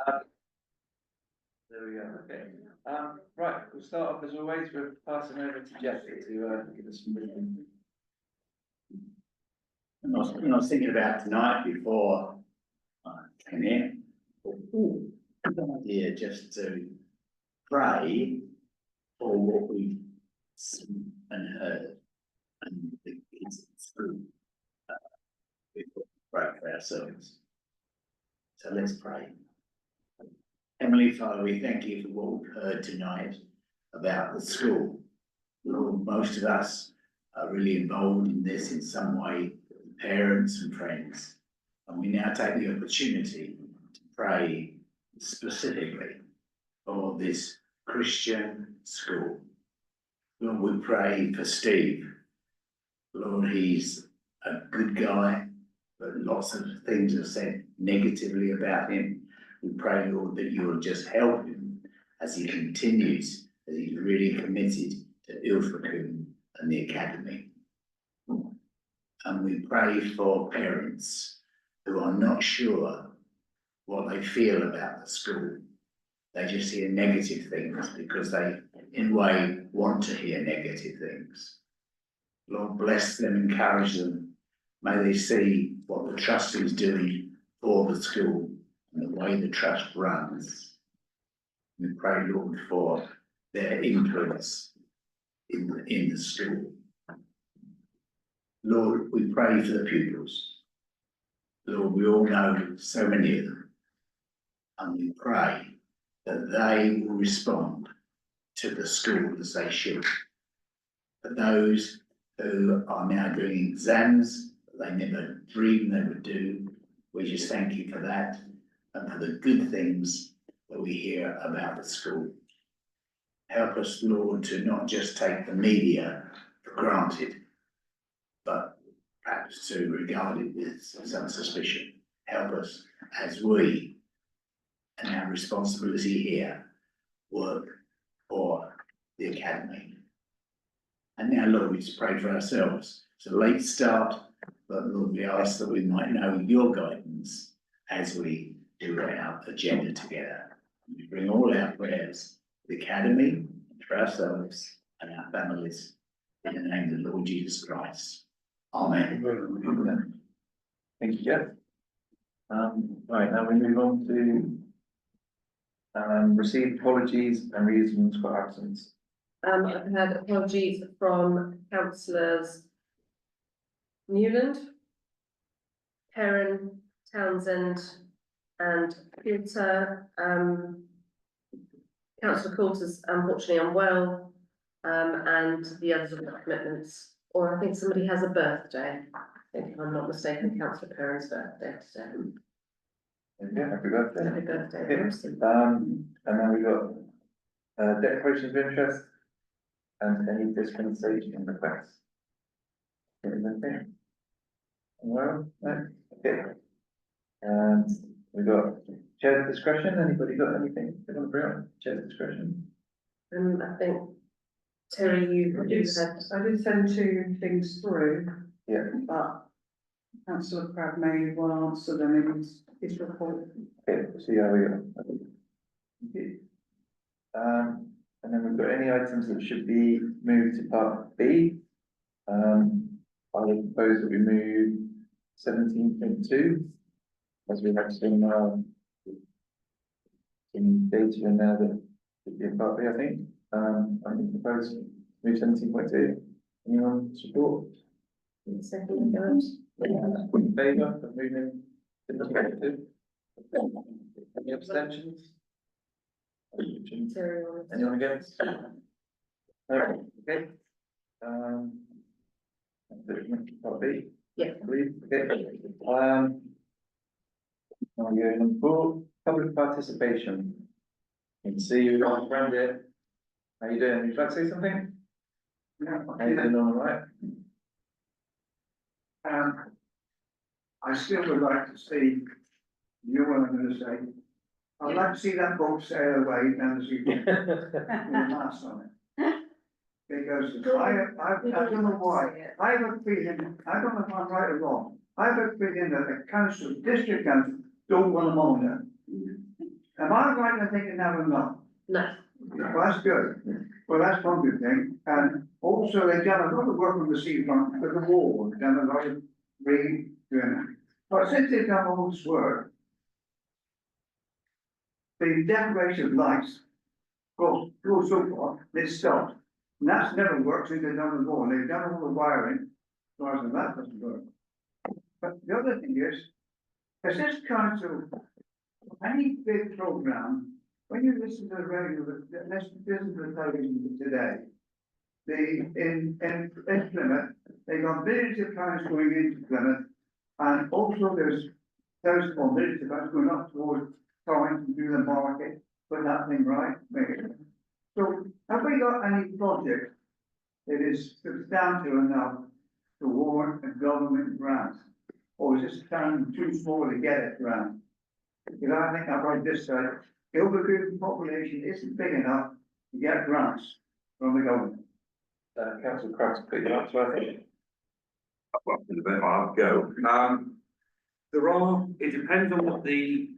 There we go, okay. Right, we'll start off as always with passing over to Jeff to give us some wisdom. I was thinking about tonight before I came here. Good idea just to pray for what we've seen and heard, and it's through. Before we pray for ourselves. So let's pray. Heavenly Father, we thank you for what we've heard tonight about the school. Lord, most of us are really involved in this in some way, parents and friends. And we now take the opportunity to pray specifically for this Christian school. Lord, we pray for Steve. Lord, he's a good guy, but lots of things are said negatively about him. We pray, Lord, that you will just help him as he continues, as he's really committed to Ilfracombe and the academy. And we pray for parents who are not sure what they feel about the school. They just hear negative things because they, in a way, want to hear negative things. Lord, bless them, encourage them. May they see what the trust is doing for the school and the way the trust runs. We pray, Lord, for their influence in the school. Lord, we pray for the pupils. Lord, we all know so many of them, and we pray that they will respond to the school as they should. For those who are now doing exams that they never dreamed they would do, we just thank you for that and for the good things that we hear about the school. Help us, Lord, to not just take the media for granted, but perhaps to regard it with some suspicion. Help us as we, and our responsibility here, work for the academy. And now, Lord, we just pray for ourselves. It's a late start, but Lord, we ask that we might know your guidance as we do our agenda together. We bring all our prayers to the academy, for ourselves and our families, in the name of the Lord Jesus Christ. Amen. Amen. Thank you, Jeff. Right, now we move on to receive apologies and reasons for absence. I've had apologies from councillors Newland, Perrin, Townsend and Peter. Councillor Coulter's unfortunately unwell, and the others have got commitments. Or I think somebody has a birthday. I think if I'm not mistaken, Councillor Perrin's birthday today. Yeah, happy birthday. Happy birthday, Okay. Harrison. And then we've got declarations of interest and any dispensation requests. Anything? Well, no, okay. And we've got chair's discretion. Anybody got anything they want to bring up? Chair's discretion. I think Terry, you I did send two things through, Yeah. but Councillor Crabbe may well answer them in his report. Okay, we'll see how we go. Okay. And then we've got any items that should be moved to part B. I would propose that we move 17.2, as we have some data in there that should be in part B, I think. I would propose move 17.2. Anyone support? second goes. In favour of moving 17.2? Any abstentions? Terry on. Anyone against? No, okay. Part B, Yeah. please, okay. Now we're going on for public participation. You can see you've got around it. How you doing? Would you like to say something? Yeah, How you doing, all right? I still would like to see, you know what I'm gonna say? I'd like to see that boat sail away down the sea with a mast on it. Because I don't know why, I have a feeling, I don't know if I'm right or wrong, I have a feeling that the council, district council, don't want them on there. Am I right in thinking that or not? No, Well, that's good. Well, that's one good thing. And also they've done a lot of work on the seafront with the wall, they've done a lot of redoing it. But since they've done all this work, the decoration lights go so far, they stopped. And that's never worked since they've done the wall. They've done all the wiring, as far as that doesn't work. But the other thing is this council, any big program, when you listen to the radio, let's listen to the television today. In Plymouth, they got millions of pounds going into Plymouth, and also there's thousands or millions of pounds going up towards trying to do the market, put that thing right, maybe. So have we got any project that is substantial enough to warrant a government grant? Or is this town too small to get it grant? Because I think I've read this side, Ilfracombe population isn't big enough to get grants from the government. Councillor Crafts, put your answer, I think. Well, in a bit, I'll go. It depends on what the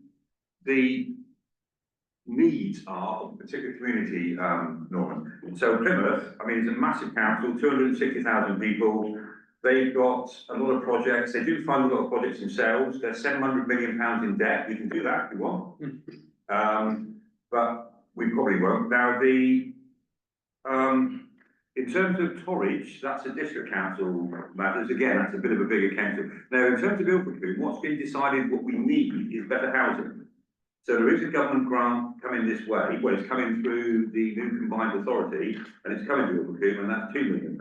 needs are of a particular community, Norman. So Plymouth, I mean, it's a massive council, 260,000 people. They've got a lot of projects. They do fund a lot of projects themselves. They're £700 million in debt. We can do that if you want. But we probably won't. Now, in terms of Torridge, that's a district council matters. Again, that's a bit of a bigger council. Now, in terms of Ilfracombe, what's been decided, what we need is better housing. So there is a government grant coming this way. Well, it's coming through the new combined authority, and it's coming to Ilfracombe, and that's £2 million.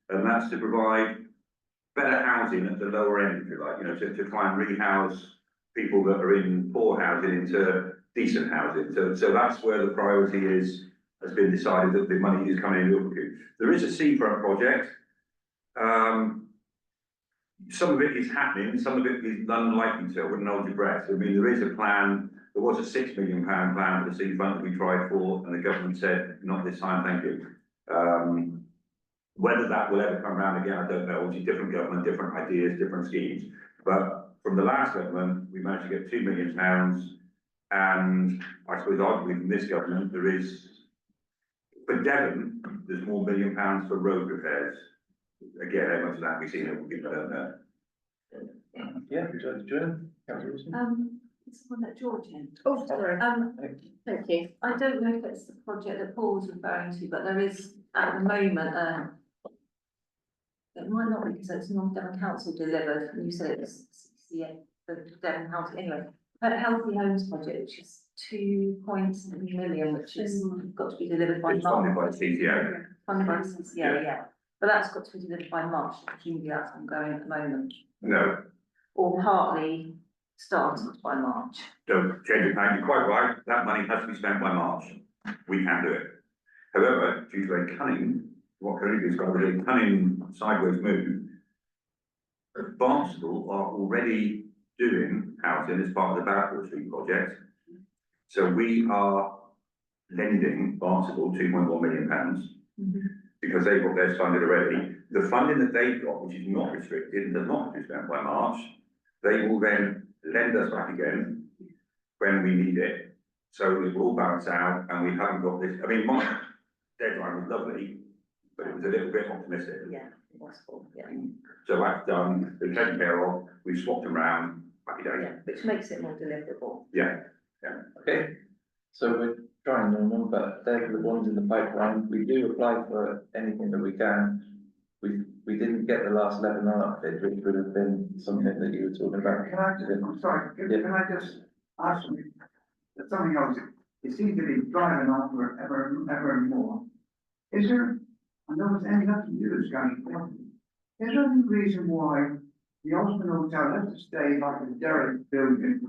And that's to provide better housing at the lower end, if you like, to try and rehouse people that are in poor housing into decent housing. So that's where the priority has been decided, that the money is coming in Ilfracombe. There is a seafront project. Some of it is happening, some of it is unlikely to. I wouldn't hold your breath. I mean, there is a plan. There was a £6 million plan for the seafront that we tried for, and the government said, not this time, thank you. Whether that will ever come around again, I don't know. Obviously, different government, different ideas, different schemes. But from the last government, we managed to get £2 million. And I suppose arguably from this government, there is, for Devon, there's more £1 million for road repairs. Again, how much of that we've seen, I don't know. Yeah, Julian, Councillor Wilson. It's one that George in. oh, sorry, thank you. I don't know if it's the project that Paul was referring to, but there is at the moment, it might not be because it's North Devon Council delivered, and you said it was the Devon House, anyway. But Healthy Homes project, which is 2.7 million, which is got to be delivered by It's funded by March. CCA. Funded by CCA, yeah. But that's got to be delivered by March, presumably that's ongoing at the moment. No, Or partly started by March. don't change it now. You're quite right. That money has to be spent by March. We can do it. However, due to a cunning, what can only be described as a cunning sideways move, Barnstable are already doing housing as part of the Barrett Street project. So we are lending Barnstable £2.1 million because they've got theirs funded already. The funding that they've got, which is not restricted and does not have to be spent by March, they will then lend us back again when we need it. So it will all balance out, and we haven't got this. I mean, my deadline was lovely, but it was a little bit optimistic. Yeah, it was full, yeah. So that's done, they're taken care of, we've swapped them around, happy days. Yeah, which makes it more deliverable. Yeah. Okay, so we're trying normal, but they're the ones in the pipeline. We do apply for anything that we can. We didn't get the last webinar update, which would have been something that you were talking about. Can I just, I'm sorry, can I just ask something else? It seems to be driving on for ever more. Is there, I know it's any nothing to do with this kind of thing. Is there any reason why the Osborne Hotel has to stay like a derelict building?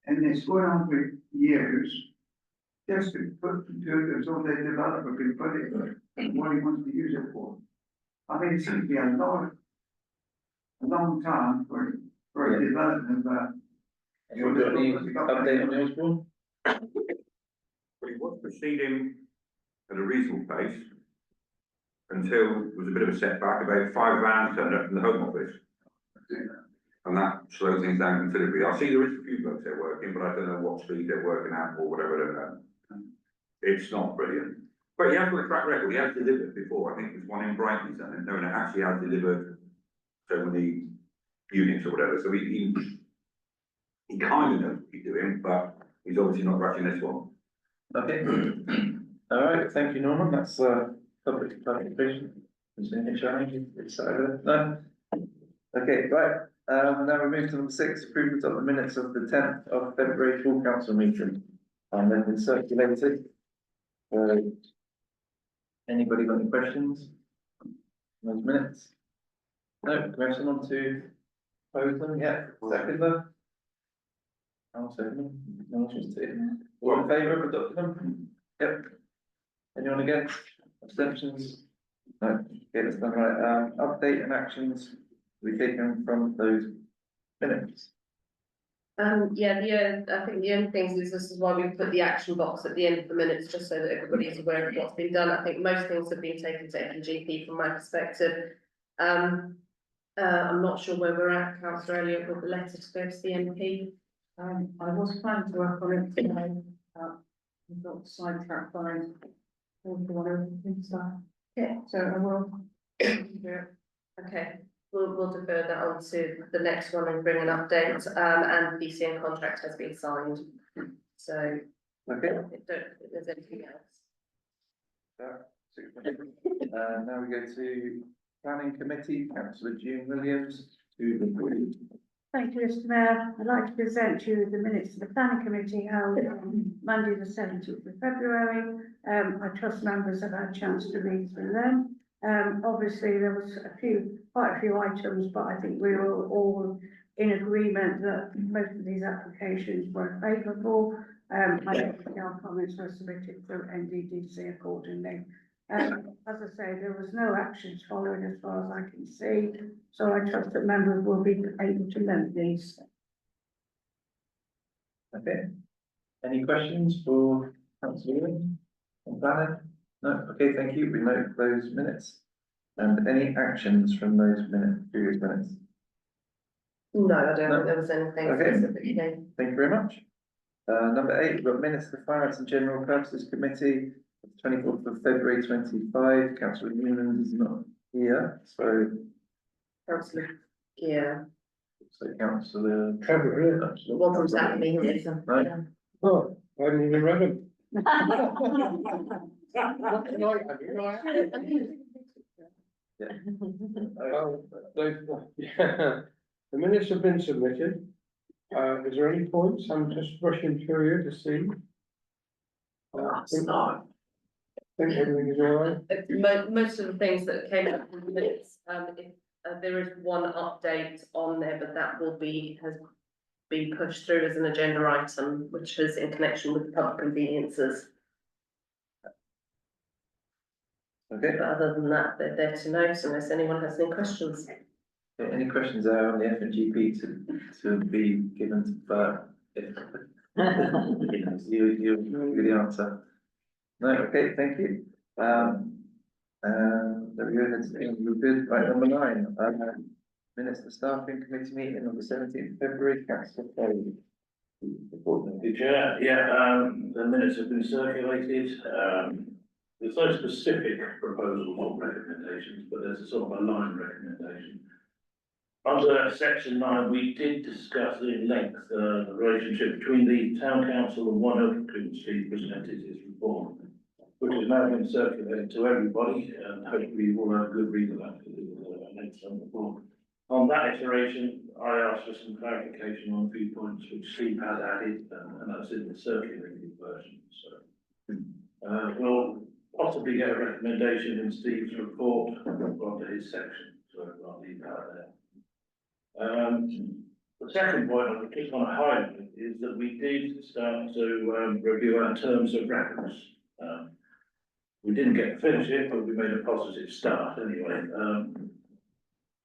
And it's going on for years, just to put to it so the developer can put it what he wants to use it for. I mean, it seems to be a long time for a development, Have you got any update on the Osborne? But it was proceeding at a reasonable pace until there was a bit of a setback. About 5 vans turned up from the Home Office. And that slows things down considerably. I see there is a few blokes there working, but I don't know what speed they're working at or whatever, I don't know. It's not brilliant. But he has got a track record, he has delivered before, I think there's one in Brighton, and no, it actually has delivered so many units or whatever, so he kind of knows what he's doing, but he's obviously not rushing this one. Okay. All right, thank you, Norman, that's, public participation. Is there any challenge inside of it? No? Okay, right, now we move to number 6, approval of the minutes of the 10th of February full council meeting. And then been circulated. Anybody got any questions? on those minutes? No, do we have someone to pose them yet? Seconder? I'll second them. No one wants to. All in favour of adopting them? Yep. Anyone against? Abstentions? No, okay, that's done right. Update and actions to be taken from those minutes. Yeah, I think the only thing is this is why we put the action box at the end of the minutes, just so that everybody is aware of what's been done. I think most things have been taken to FGP from my perspective. I'm not sure where we're at, Councillor Elliott, with the letter to go to the MP. I was planning to work on it today, we've got sidetracked by all the other stuff. Yeah. So I will. do it. Okay, we'll defer that on to the next one and bring an update, and the PCN contract has been signed. So, Okay. I don't think there's anything else. Now we go to planning committee, councillor June Williams, to the. Thank you, Mr Mayor. I'd like to present to you the minutes of the planning committee held on Monday, the 17th of February. I trust members have had a chance to read through them. Obviously, there was quite a few items, but I think we were all in agreement that most of these applications were favourable. I think our comments were submitted through NDDC accordingly. As I say, there was no actions followed as far as I can see, so I trust that members will be able to note these. Okay. Any questions for councillor Williams on planning? No, okay, thank you. We note those minutes. And any actions from those previous minutes? No, I don't No. think there was anything Okay. specifically. Thank you very much. Number 8, we've got minutes of the Finance and General Purposes Committee, 24th of February 25. Councillor Newman is not here, so Councillor, yeah, Councillor. it wasn't exactly here, so. Right. yeah. Oh, I hadn't even read them. Yeah, the minutes have been submitted. Is there any points? I'm just rushing through here to see. I think everything is all right. Most of the things that came up in the minutes, there is one update on there, but that has been pushed through as an agenda item, which is in connection with public conveniences. Okay, But other than that, they're there to note unless anyone has any questions. any questions on the FNGP to be given to Bert? You give the answer. No, okay, thank you. There we go, we're good. Right, number 9, minutes of the staffing committee meeting on the 17th of February, councillor Foley. The minutes have been circulated, there's no specific proposals or recommendations, but there's a sort of a line recommendation. Under section 9, we did discuss in length, the relationship between the town council and One Ilfracombe Street presented his report, which has now been circulated to everybody, and hopefully you will have a good read of that, because it was an excellent report. On that iteration, I asked for some clarification on a few points which Steve has added, and that's in the circulated version, so. We'll possibly get a recommendation in Steve's report onto his section, so I'll leave that there. The second point I just want to highlight is that we did start to review our terms of reference. We didn't get to finish it, but we made a positive start anyway.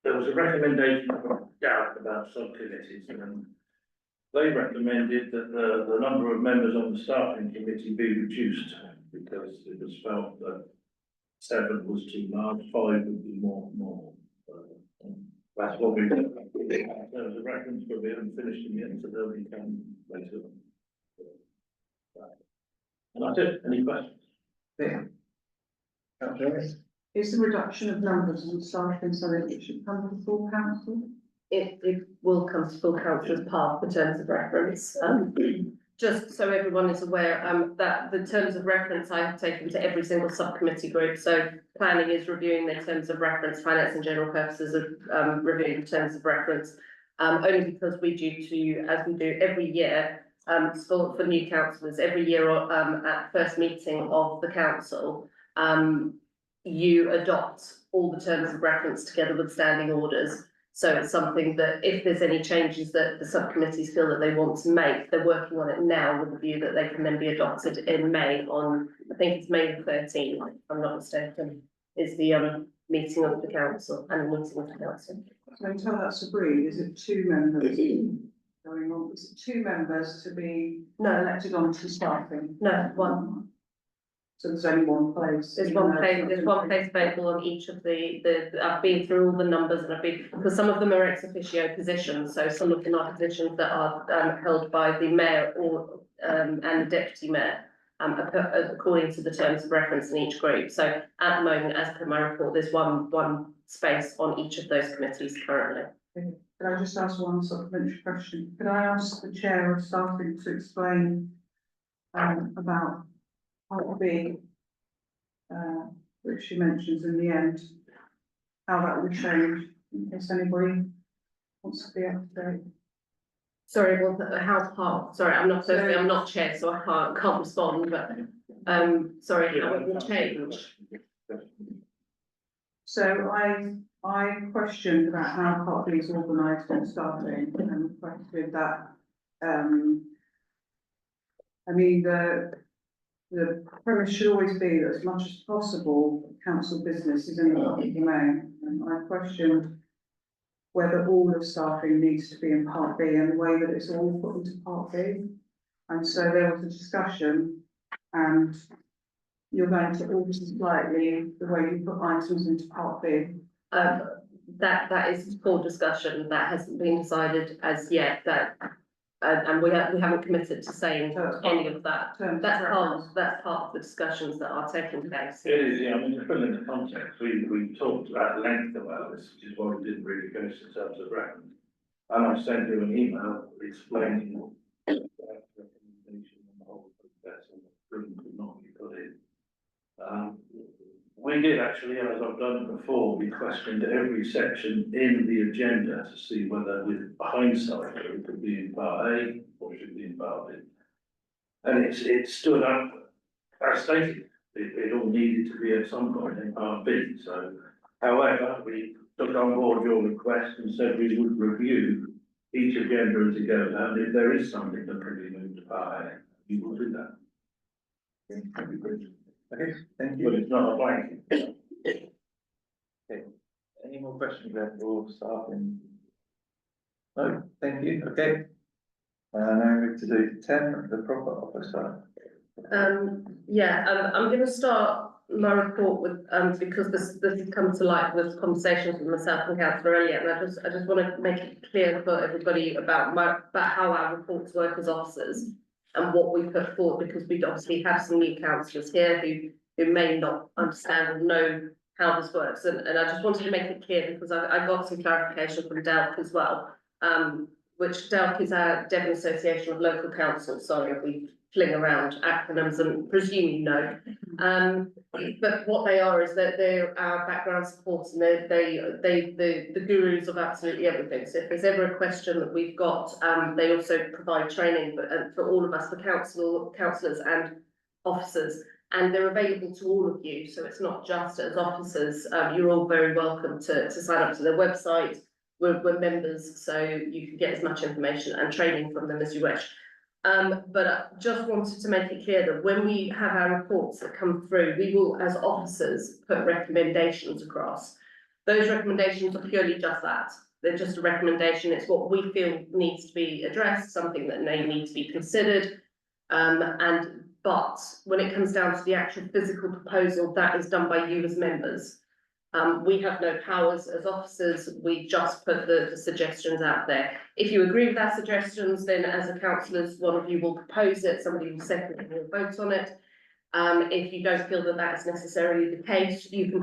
There was a recommendation from Gareth about subcommittees, and they recommended that the number of members on the staffing committee be reduced because it was felt that 7 was too large, 5 would be more normal. That's what we've done. In terms of reference, but we haven't finished them yet, so they'll be coming later on. And that's it, any questions? Yeah. Councillor Innes? Is the reduction of numbers on staffing something that should come to the full council? It will come to full council as part of the terms of reference. Just so everyone is aware, that the terms of reference I have taken to every single subcommittee group. So planning is reviewing their terms of reference, finance and general purposes of reviewing the terms of reference. Only because we do to, as we do every year, for new councillors, every year, at first meeting of the council, you adopt all the terms of reference together with standing orders. So it's something that if there's any changes that the subcommittees feel that they want to make, they're working on it now with the view that they can then be adopted in May on, I think it's May the 13th, if I'm not mistaken, is the meeting of the council, annual meeting of the council. So until that's agreed, is it 2 members going on? Is it 2 members to be No, elected onto staffing? no, one. So there's only one place? There's one place available on each of I've been through all the numbers and because some of them are ex officio positions, so some of them are positions that are held by the mayor or and the deputy mayor, according to the terms of reference in each group. So at the moment, as per my report, there's one space on each of those committees currently. Could I just ask one supplementary question? Could I ask the chair of staffing to explain about Part B, which she mentions in the end, how that will change, in case anybody wants to be up to date? Sorry, well, sorry, I'm not chair, so I can't respond, but, sorry, how it will change. So I questioned about how Part B is organised in staffing and questioned that, I mean, the premise should always be that as much as possible, council business is in the public domain. And I questioned whether all of staffing needs to be in Part B and the way that it's all put into Part B. And so there was a discussion, and you're going to alter slightly the way you put items into Part B. That is for discussion, that hasn't been decided as yet, and we haven't committed to saying any of that. That's part of the discussions that are taking place. It is, yeah, I mean, to put it into context, we talked at length about this, which is why we didn't really finish in terms of reference. And I sent you an email explaining that recommendation and the whole process and the could not be put in. We did actually, as I've done before, we questioned every section in the agenda to see whether with hindsight it could be in Part A or should be in Part B. And it stood up, as stated, it all needed to be at some point in Part B. So, however, we took on board your request and said we would review each agenda as it goes, and if there is something that can be moved to Part A, we will do that. That'd be good. Okay, thank But you. it's not a blanket. Okay, any more questions there for staff in? No, thank you, okay. Now we move to do 10, the proper officer. I'm gonna start my report with, because this has come to light with conversations with myself and councillor Elliott, and I just want to make it clear for everybody about how our reports work as officers and what we put forward, because we obviously have some new councillors here who may not understand or know how this works, and I just wanted to make it clear because I got some clarification from DELC as well, which DELC is our Devon Association of Local Councils. Sorry if we fling around acronyms and presume you know. But what they are is that they're our background support, and the gurus of absolutely everything. So if there's ever a question that we've got, they also provide training for all of us, for councillors and officers, and they're available to all of you. So it's not just as officers. You're all very welcome to sign up to their website. We're members, so you can get as much information and training from them as you wish. But I just wanted to make it clear that when we have our reports that come through, we will, as officers, put recommendations across. Those recommendations are purely just that. They're just a recommendation. It's what we feel needs to be addressed, something that may need to be considered. But when it comes down to the actual physical proposal, that is done by you as members. We have no powers as officers, we just put the suggestions out there. If you agree with our suggestions, then as a councillors, one of you will propose it, somebody will second it, will vote on it. If you don't feel that that is necessarily the case, you can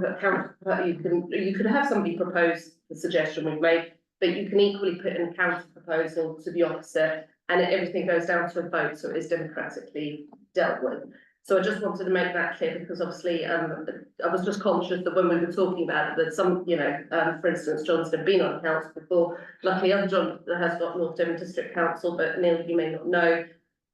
you could have somebody propose the suggestion we've made, but you can equally put in a counter proposal to the officer, and everything goes down to a vote, so it is democratically dealt with. So I just wanted to make that clear, because obviously, I was just conscious that when we were talking about it, that some, you know, for instance, John's had been on council before. Luckily, other John has got North Devon District Council, but Neil, you may not know.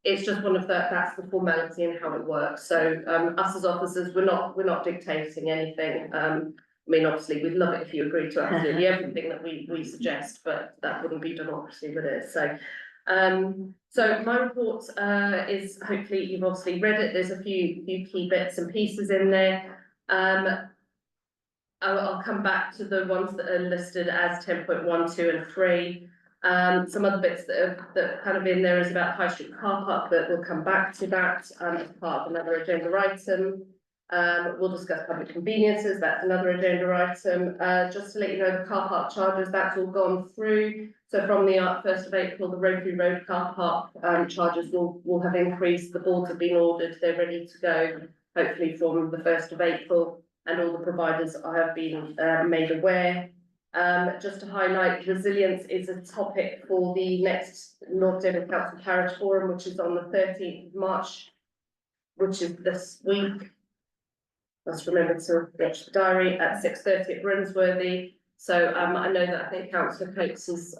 It's just one of that's the formality and how it works. So, us as officers, we're not dictating anything. I mean, obviously, we'd love it if you agreed to absolutely everything that we suggest, but that wouldn't be democracy, would it? So my report is, hopefully you've obviously read it. There's a few key bits and pieces in there. I'll come back to the ones that are listed as 10.1, 2 and 3. Some other bits that are kind of in there is about High Street car park, but we'll come back to that as part of another agenda item. We'll discuss public conveniences, that's another agenda item. Just to let you know, the car park charges, that's all gone through. So from the 1st of April, the Rotary Road car park charges will have increased. The boards have been ordered, they're ready to go, hopefully from the 1st of April, and all the providers have been made aware. Just to highlight, resilience is a topic for the next North Devon Council Parish Forum, which is on the 13th of March, which is this week. Let's remember to watch the diary at 6:30 at Brinsworthy. So I know that I think Councillor Coates has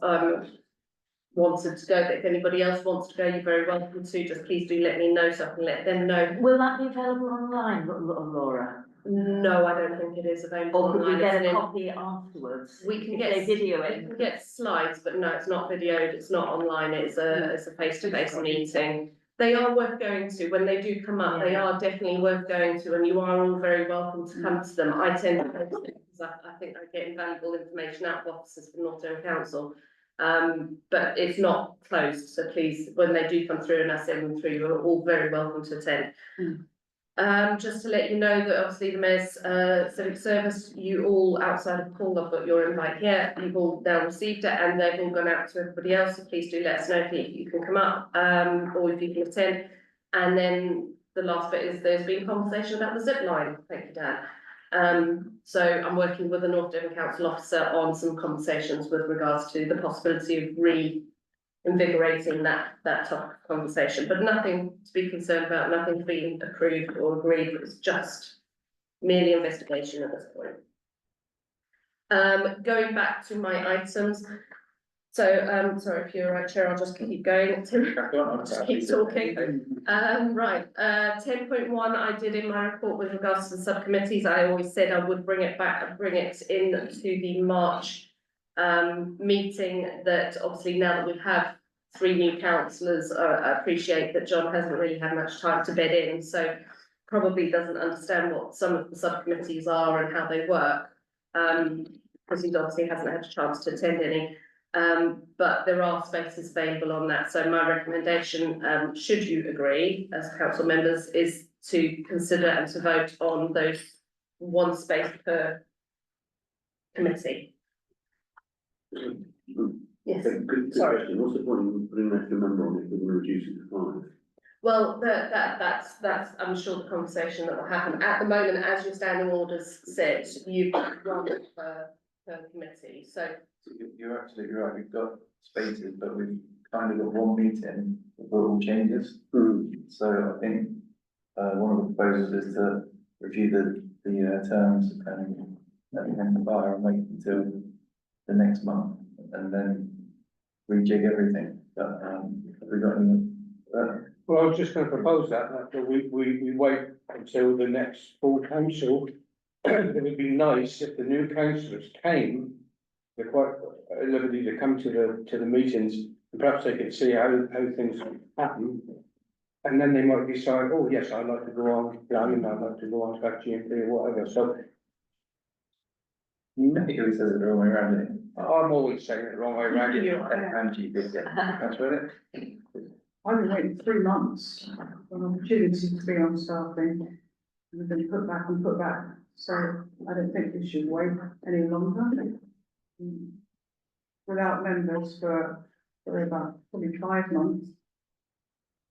wanted to go, but if anybody else wants to go, you're very welcome to. Just please do let me know so I can let them know. Will that be available online, Laura? No, I don't think it is available Or could we online. get a It's copy afterwards? We can If get they video We it. can get slides, but no, it's not videoed, it's not online, it's a face-to-face meeting. They are worth going to, when they do come up, they are definitely worth going to, and you are all very welcome to come to them. I tend to go to them because I think I get invaluable information out of officers from North Devon Council. But it's not closed, so please, when they do come through and I send them through, you're all very welcome to attend. Just to let you know that obviously the Mayor's Civic Service, you all outside of Paul, I've got your invite here, you've all now received it and they've all gone out to everybody else, so please do let us know if you can come up or if you can attend. And then the last bit is there's been conversation about the zip line, thank you Dan. So I'm working with a North Devon Council officer on some conversations with regards to the possibility of reinvigorating that topic of conversation, but nothing to be concerned about, nothing being approved or agreed, it's just merely investigation at this point. Going back to my items, so sorry if you're right, Chair, I'll just keep going, Tim, just keep talking. Right, 10.1 I did in my report with regards to the subcommittees. I always said I would bring it into the March meeting, that obviously now that we have 3 new councillors, I appreciate that John hasn't really had much time to bed in, so probably doesn't understand what some of the subcommittees are and how they work, because he obviously hasn't had a chance to attend any. But there are spaces available on that, so my recommendation, should you agree as council members, is to consider and to vote on those 1 space per committee. Yes, Good sorry. question. What's the point in putting an extra member on if we're going to reduce it to 5? Well, that's, I'm sure the conversation that will happen. At the moment, as your standing orders sit, you've got 1 per committee, so. You're absolutely right, we've got spaces, but we've kind of got 1 meeting for all changes. So I think one of the proposals is to review the terms and everything fire and wait until the next month and then rejig everything. But have we got any? Well, I was just going to propose that we wait until the next full council. It would be nice if the new councillors came, they're quite at liberty to come to the meetings, and perhaps they could see how things happen. And then they might decide, oh yes, I'd like to go on, I'd like to go on to GMP or whatever, so. He always says it the wrong way around, isn't I'm always saying it the wrong way around. And GP, yeah, that's right. I've been waiting 3 months for an opportunity to be on staffing. We've been put back and put back, so I don't think we should wait any longer. Without members for about probably 5 months.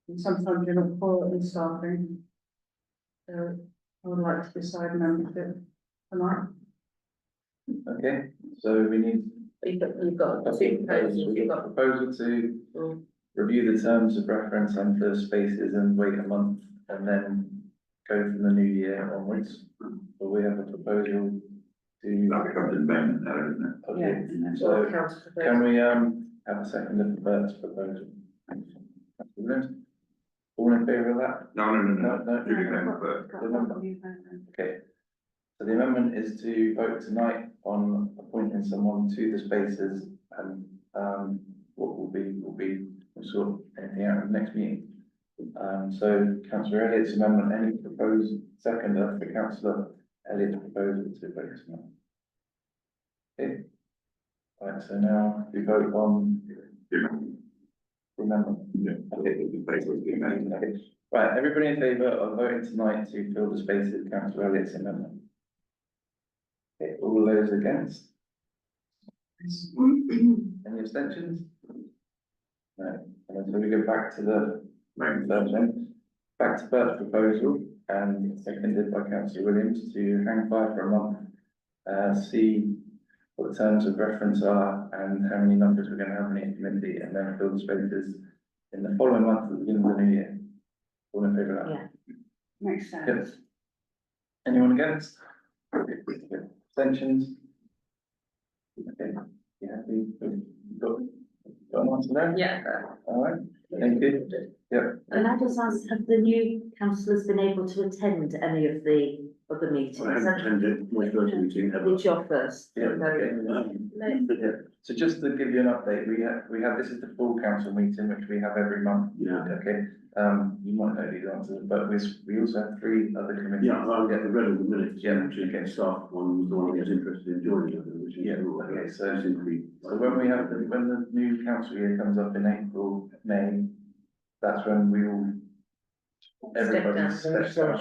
And sometimes you're not full in staffing. So I would like to decide membership tonight. Okay, so we need You've got two proposals, you've got. proposal to review the terms of reference and for spaces and wait a month and then go from the new year onwards. So we have a proposal to. That becomes an amendment now, isn't it? Okay, Or so council can proposal. we have a second of Bert's proposal? All in favour of that? No. Do the amendment first. Okay. So the amendment is to vote tonight on appointing someone to the spaces and, what will be, we'll sort anything out in the next meeting. So councillor Elliott's amendment, any proposed seconder for councillor Elliott's proposal to vote tonight? Okay. Right, so now we vote on the amendment. Yeah. Okay. In favour of the amendment. Okay. Right, everybody in favour of voting tonight to fill the spaces, councillor Elliott's amendment? Okay, all those against? Any abstentions? No, and so we go back to the back to Bert's proposal and seconded by councillor Williams to hang fire for a month. See what the terms of reference are and how many numbers we're going to have in each committee, and then fill the spaces in the following month at the beginning of the new year. All in favour of that? Makes sense. Yes. Anyone against? Abstentions? Okay, yeah, we've got an answer there? Yeah. All right, thank you. Yep. And I just ask, have the new councillors been able to attend any of the other meetings? I haven't attended my first meeting ever. It's your first. Yeah, okay. Yeah, so just to give you an update, we have, this is the full council meeting, which we have every month. Yeah. Okay, you might know these answers, but we also have 3 other committees. Yeah, I read all the minutes. Yeah. Actually, staff one was the one I was interested in joining, I think, which is. Yeah, okay, so- seems to be- So when the new council year comes up in April, May, that's when we will. Everybody down. steps down.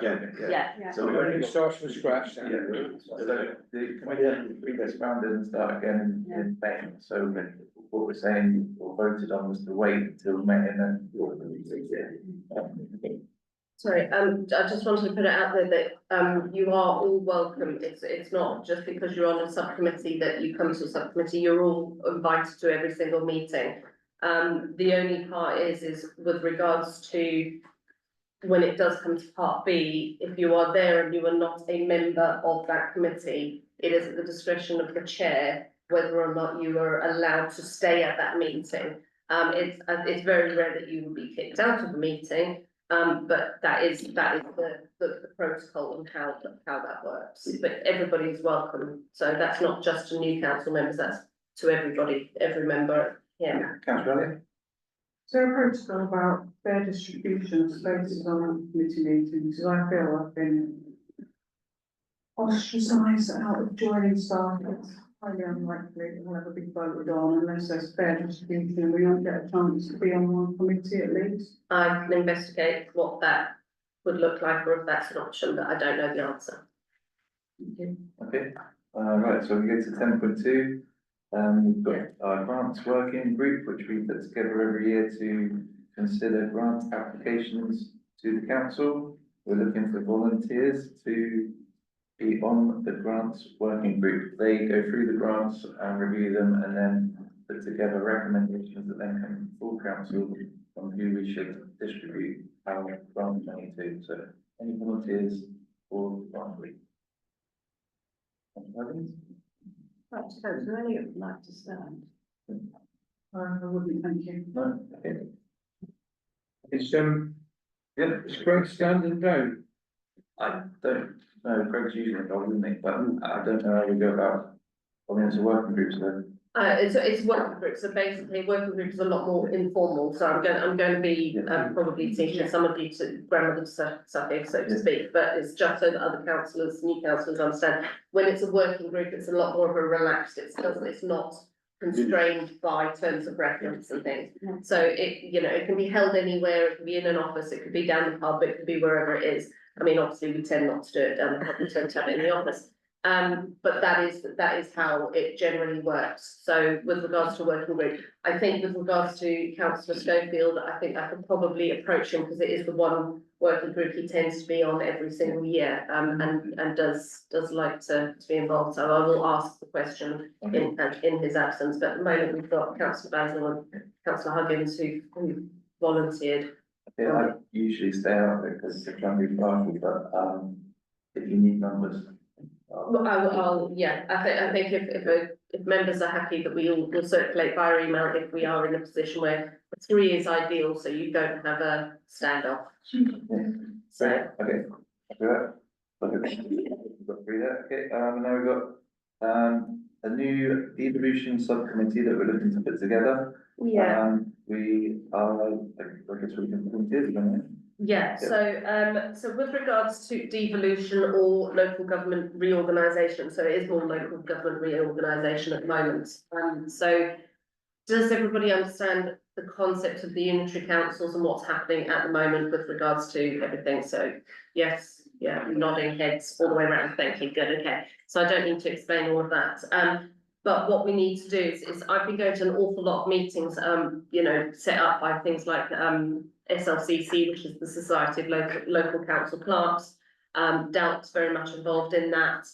Yeah. Yeah. So When we're it starts from scratch, then. Yeah, so the committee will be disbanded and start again in May, so what we're saying, or voted on was to wait until May and then. Sorry, I just wanted to put it out there that, you are all welcome. It's not just because you're on a subcommittee that you come to a subcommittee, you're all invited to every single meeting. The only part is with regards to when it does come to part B, if you are there and you are not a member of that committee, it is at the discretion of the chair whether or not you are allowed to stay at that meeting. It's very rare that you will be kicked out of the meeting, but that is the protocol and how that works. But everybody is welcome, so that's not just to new council members, that's to everybody, every member, yeah. Councillor Elliott? Is there a protocol about fair distribution of spaces on committee meetings? Because I feel I've been ostracised out of joining staff. It's highly unlikely it will ever be voted on unless there's fair distribution. We don't get a chance to be on one committee at least. I can investigate what that would look like, or if that's an option, but I don't know the answer. Okay, right, so we go to 10.2. We've got our grants working group, which we put together every year to consider grant applications to the council. We're looking for volunteers to be on the grants working group. They go through the grants and review them and then put together recommendations that then come to full council on who we should distribute our grant money to. So any volunteers for grant group? Perhaps councillor Elliott would like to stand. I wouldn't, thank you. No, okay. It's, Yeah, it's Greg standing down. I don't know, Craig's usually involved, isn't he? But I don't know how we go about, I mean, it's a working group, so. It's working groups, so basically working groups are a lot more informal, so I'm going to be probably teaching some of you to grammar stuff, so to speak, but it's just so that other councillors, new councillors understand. When it's a working group, it's a lot more of a relaxed, it's not constrained by terms of reference and things. So it can be held anywhere, it can be in an office, it could be down the pub, it could be wherever it is. I mean, obviously, we tend not to do it down the pub, we tend to have it in the office. But that is how it generally works. So with regards to working group, I think with regards to councillor Schofield, I think I could probably approach him because it is the one working group he tends to be on every single year, and does like to be involved. So I will ask the question in his absence, but at the moment we've got councillor Basil and councillor Huggins who volunteered. Yeah, I usually stay out there because it's a family party, but, if you need numbers. Well, I think if members are happy that we'll circulate via email if we are in a position where 3 is ideal, so you don't have a standoff. So, Okay, do that. Okay, we've got 3 there, okay, now we've got, a new devolution subcommittee that we're looking to put together. We are, I guess we can put it, isn't it? Yeah, so with regards to devolution or local government reorganisation, so it is more local government reorganisation at the moment. So does everybody understand the concept of the unitary councils and what's happening at the moment with regards to everything? So yes, yeah, nodding heads all the way around, thank you, good, okay. So I don't need to explain all of that. But what we need to do is I've been going to an awful lot of meetings, you know, set up by things like SLCC, which is the Society of Local Council Clerks. Doubt's very much involved in that.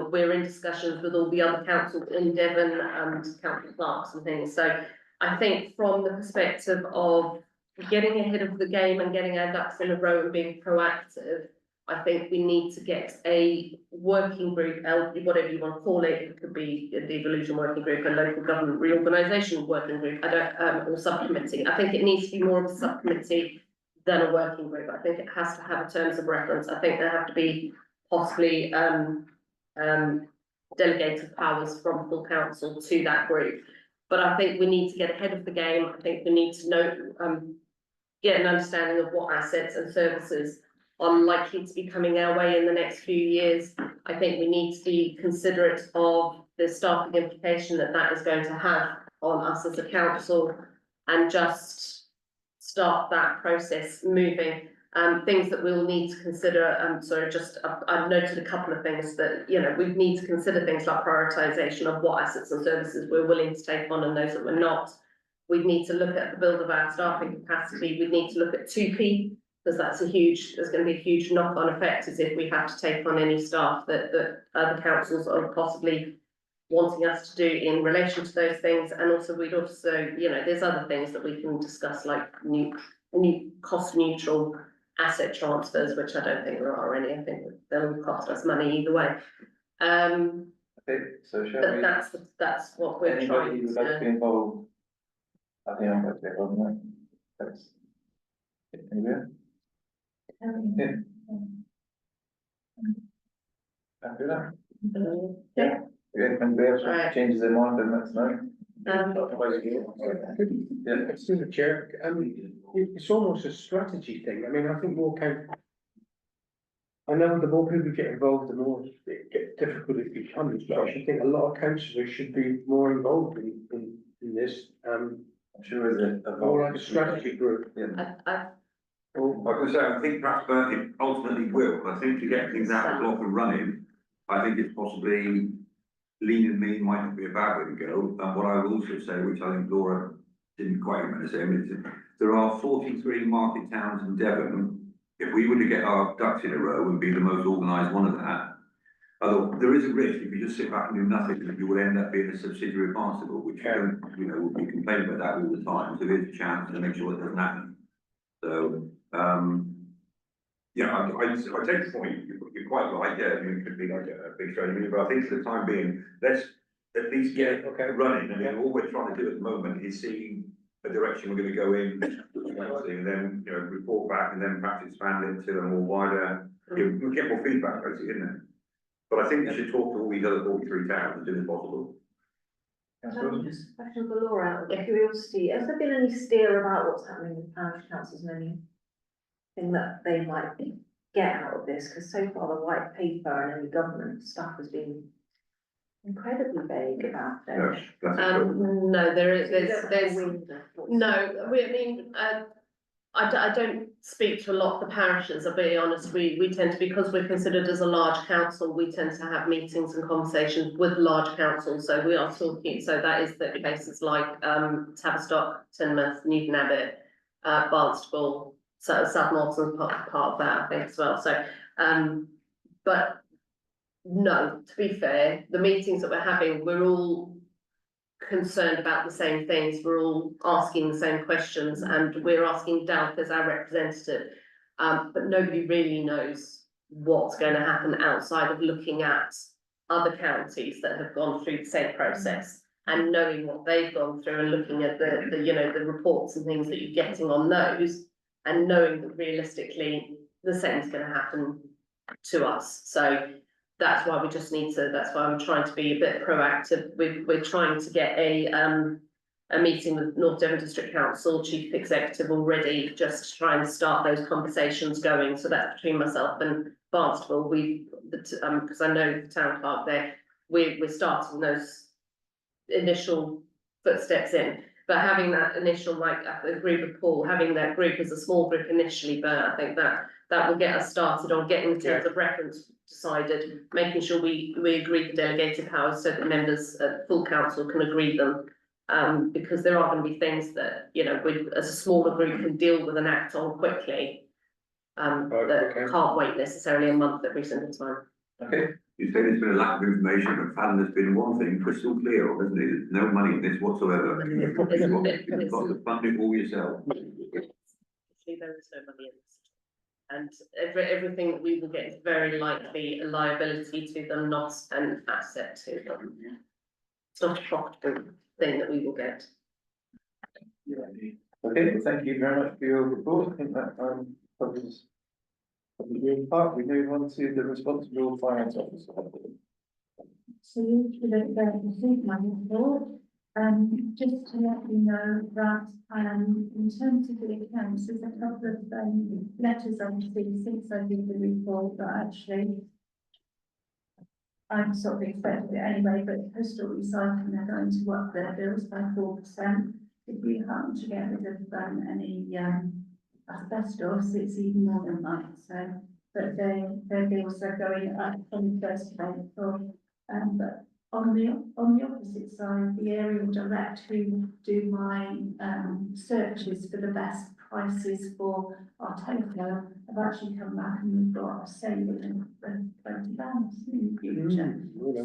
We're in discussions with all the other councils in Devon and council clerks and things. So I think from the perspective of getting ahead of the game and getting our ducks in a row and being proactive, I think we need to get a working group, whatever you want to call it. It could be a devolution working group, a local government reorganisation working group, or subcommittee. I think it needs to be more of a subcommittee than a working group. I think it has to have a terms of reference. I think there have to be possibly delegated powers from full council to that group. But I think we need to get ahead of the game. I think we need to know, get an understanding of what assets and services are likely to be coming our way in the next few years. I think we need to be considerate of the staffing implication that is going to have on us as a council, and just start that process moving. Things that we'll need to consider, I've noted a couple of things that, you know, we need to consider things like prioritisation of what assets and services we're willing to take on and those that we're not. We need to look at the build of our staffing capacity. We need to look at 2P, because there's going to be a huge knock-on effect as if we have to take on any staff that other councils are possibly wanting us to do in relation to those things. And also we'd also, you know, there's other things that we can discuss, like new cost neutral asset transfers, which I don't think there are any. I think they'll cost us money either way. Okay, so shall But we? that's what we're Anybody trying who would like to be to. involved? I think I'm going to be involved in that. Thanks. Anybody? Yeah. Happy with that? Yeah. Yeah, and we have Right. changes in mind, then that's no. Um, Yeah. Through the chair, it's almost a strategy thing. I mean, I think I know the more people get involved, the more difficult it becomes, but I should think a lot of councillors should be more involved in this. I'm sure it's a. More like a strategy group. Yeah. Like I say, I think perhaps Bertie ultimately will. I think to get things out of the block and running, I think it's possibly lean and mean might not be a bad way to go. And what I will also say, which I think Laura didn't quite remember saying, is there are 43 market towns in Devon. If we were to get our ducks in a row and be the most organised one of that, although there is a risk if you just sit back and do nothing, that you will end up being a subsidiary of Barnstable, which you know, we complain about that all the time. So there's a chance to make sure it doesn't happen. So, yeah, I take the point, you're quite right, yeah, I mean, it could be like a big training meeting, but I think for the time being, let's at least get it running. I mean, all we're trying to do at the moment is see a direction we're gonna go in, and then, you know, report back, and then perhaps expand into a more wider, we'll get more feedback, basically, isn't it? But I think we should talk to all these other 43 towns as soon as possible. Just a question for Laura, out of curiosity, has there been any steer about what's happening with parish councils and anything that they might get out of this? Because so far the white paper and any government stuff has been incredibly vague about it. No, that's true. No, there's no, I mean, I don't speak to a lot of the parishes, I'll be honest, we tend to, because we're considered as a large council, we tend to have meetings and conversations with large councils, so we are talking, so that is the places like, Tavistock, Teignmouth, Newton Abbot, Barnstaple, so South Morton's part of that, I think, as well, so, but no, to be fair, the meetings that we're having, we're all concerned about the same things, we're all asking the same questions, and we're asking Dalk as our representative. But nobody really knows what's going to happen outside of looking at other counties that have gone through the same process and knowing what they've gone through and looking at the you know, the reports and things that you're getting on those and knowing that realistically the same is going to happen to us. So that's why we just need to, that's why I'm trying to be a bit proactive. We're trying to get a meeting with North Devon District Council Chief Executive already, just to try and start those conversations going. So that's between myself and Barnstaple. Because I know the town clerk there, we're starting those initial footsteps in. But having that initial, like, I agree with Paul, having that group as a small group initially, but I think that will get us started on getting the terms of reference decided, making sure we agree the delegated powers so that members at full council can agree them. Because there are going to be things that, you know, we as a smaller group can deal with and act on quickly. That can't wait necessarily a month every single time. Okay, you say there's been a lack of information, but Fallon has been one thing crystal clear, on, hasn't it? There's no money in this whatsoever. You've got to fund it all yourself. Actually, there is no money in this. And everything that we will get is very likely a liability to them, not an asset to them. It's not a profitable thing that we will get. Okay, well, thank you very much for your report. I think that covers the green part. We move on to the responsible finance officer. So you should have received my report. Just to let you know that, in terms of the accounts, there's a couple of, letters I've received since I did the report that actually I'm sort of expected it anyway, but postal recycling, they're going to up their bills by 4%. If we happen to get rid of, any, asbestos, it's even more than that, so, but their bills are going up from the 1st of April, but on the opposite side, the area direct who do my searches for the best prices for our telephone have actually come back and we've got a saving of £20 in the future.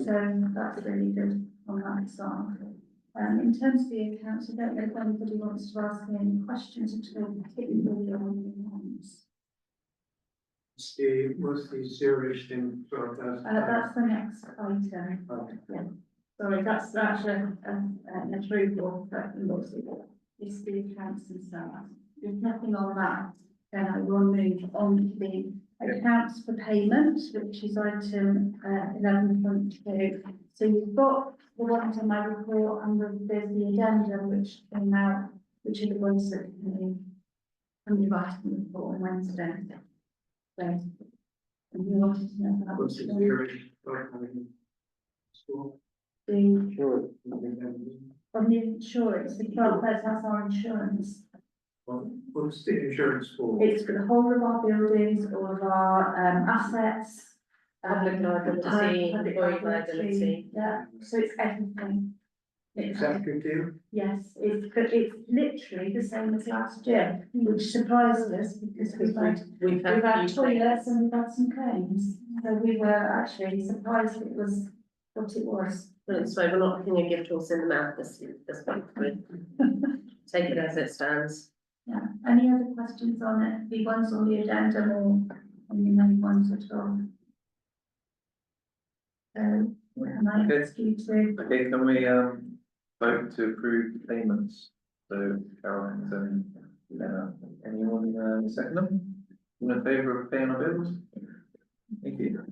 So that's really good on that side. In terms of the accounts, I don't know if anybody wants to ask me any questions at all, particularly on the ones. What's the serious thing, 12,000? That's the next item. Okay. Yeah. Sorry, that's actually an approval, but it's the accounts themselves. There's nothing on that. Then I will move on to the accounts for payment, which is item 11.2. So you've got the ones in my report, and there's the addendum which came out, which are the ones that can be writing the report on Wednesday. So, and you wanted to know about What's the security? School? the on the insurance, the 12 that's our insurance. What's the insurance for? It's for the whole of our buildings, all of our assets. Public liability, public employee liability. Yeah, so it's everything. Is that a good deal? Yes, it's literally the same as last year, which surprised us because we've had toilets and we've had some claims. So we were actually surprised it was what it was. So we're not looking a gift horse in the mouth this month. Take it as it stands. Yeah, any other questions on it, the ones on the addendum or on the main ones at all? So, can I ask you to? Okay, can we vote to approve the payments? So Caroline's anyone second them? All in favour of paying our bills? Thank you.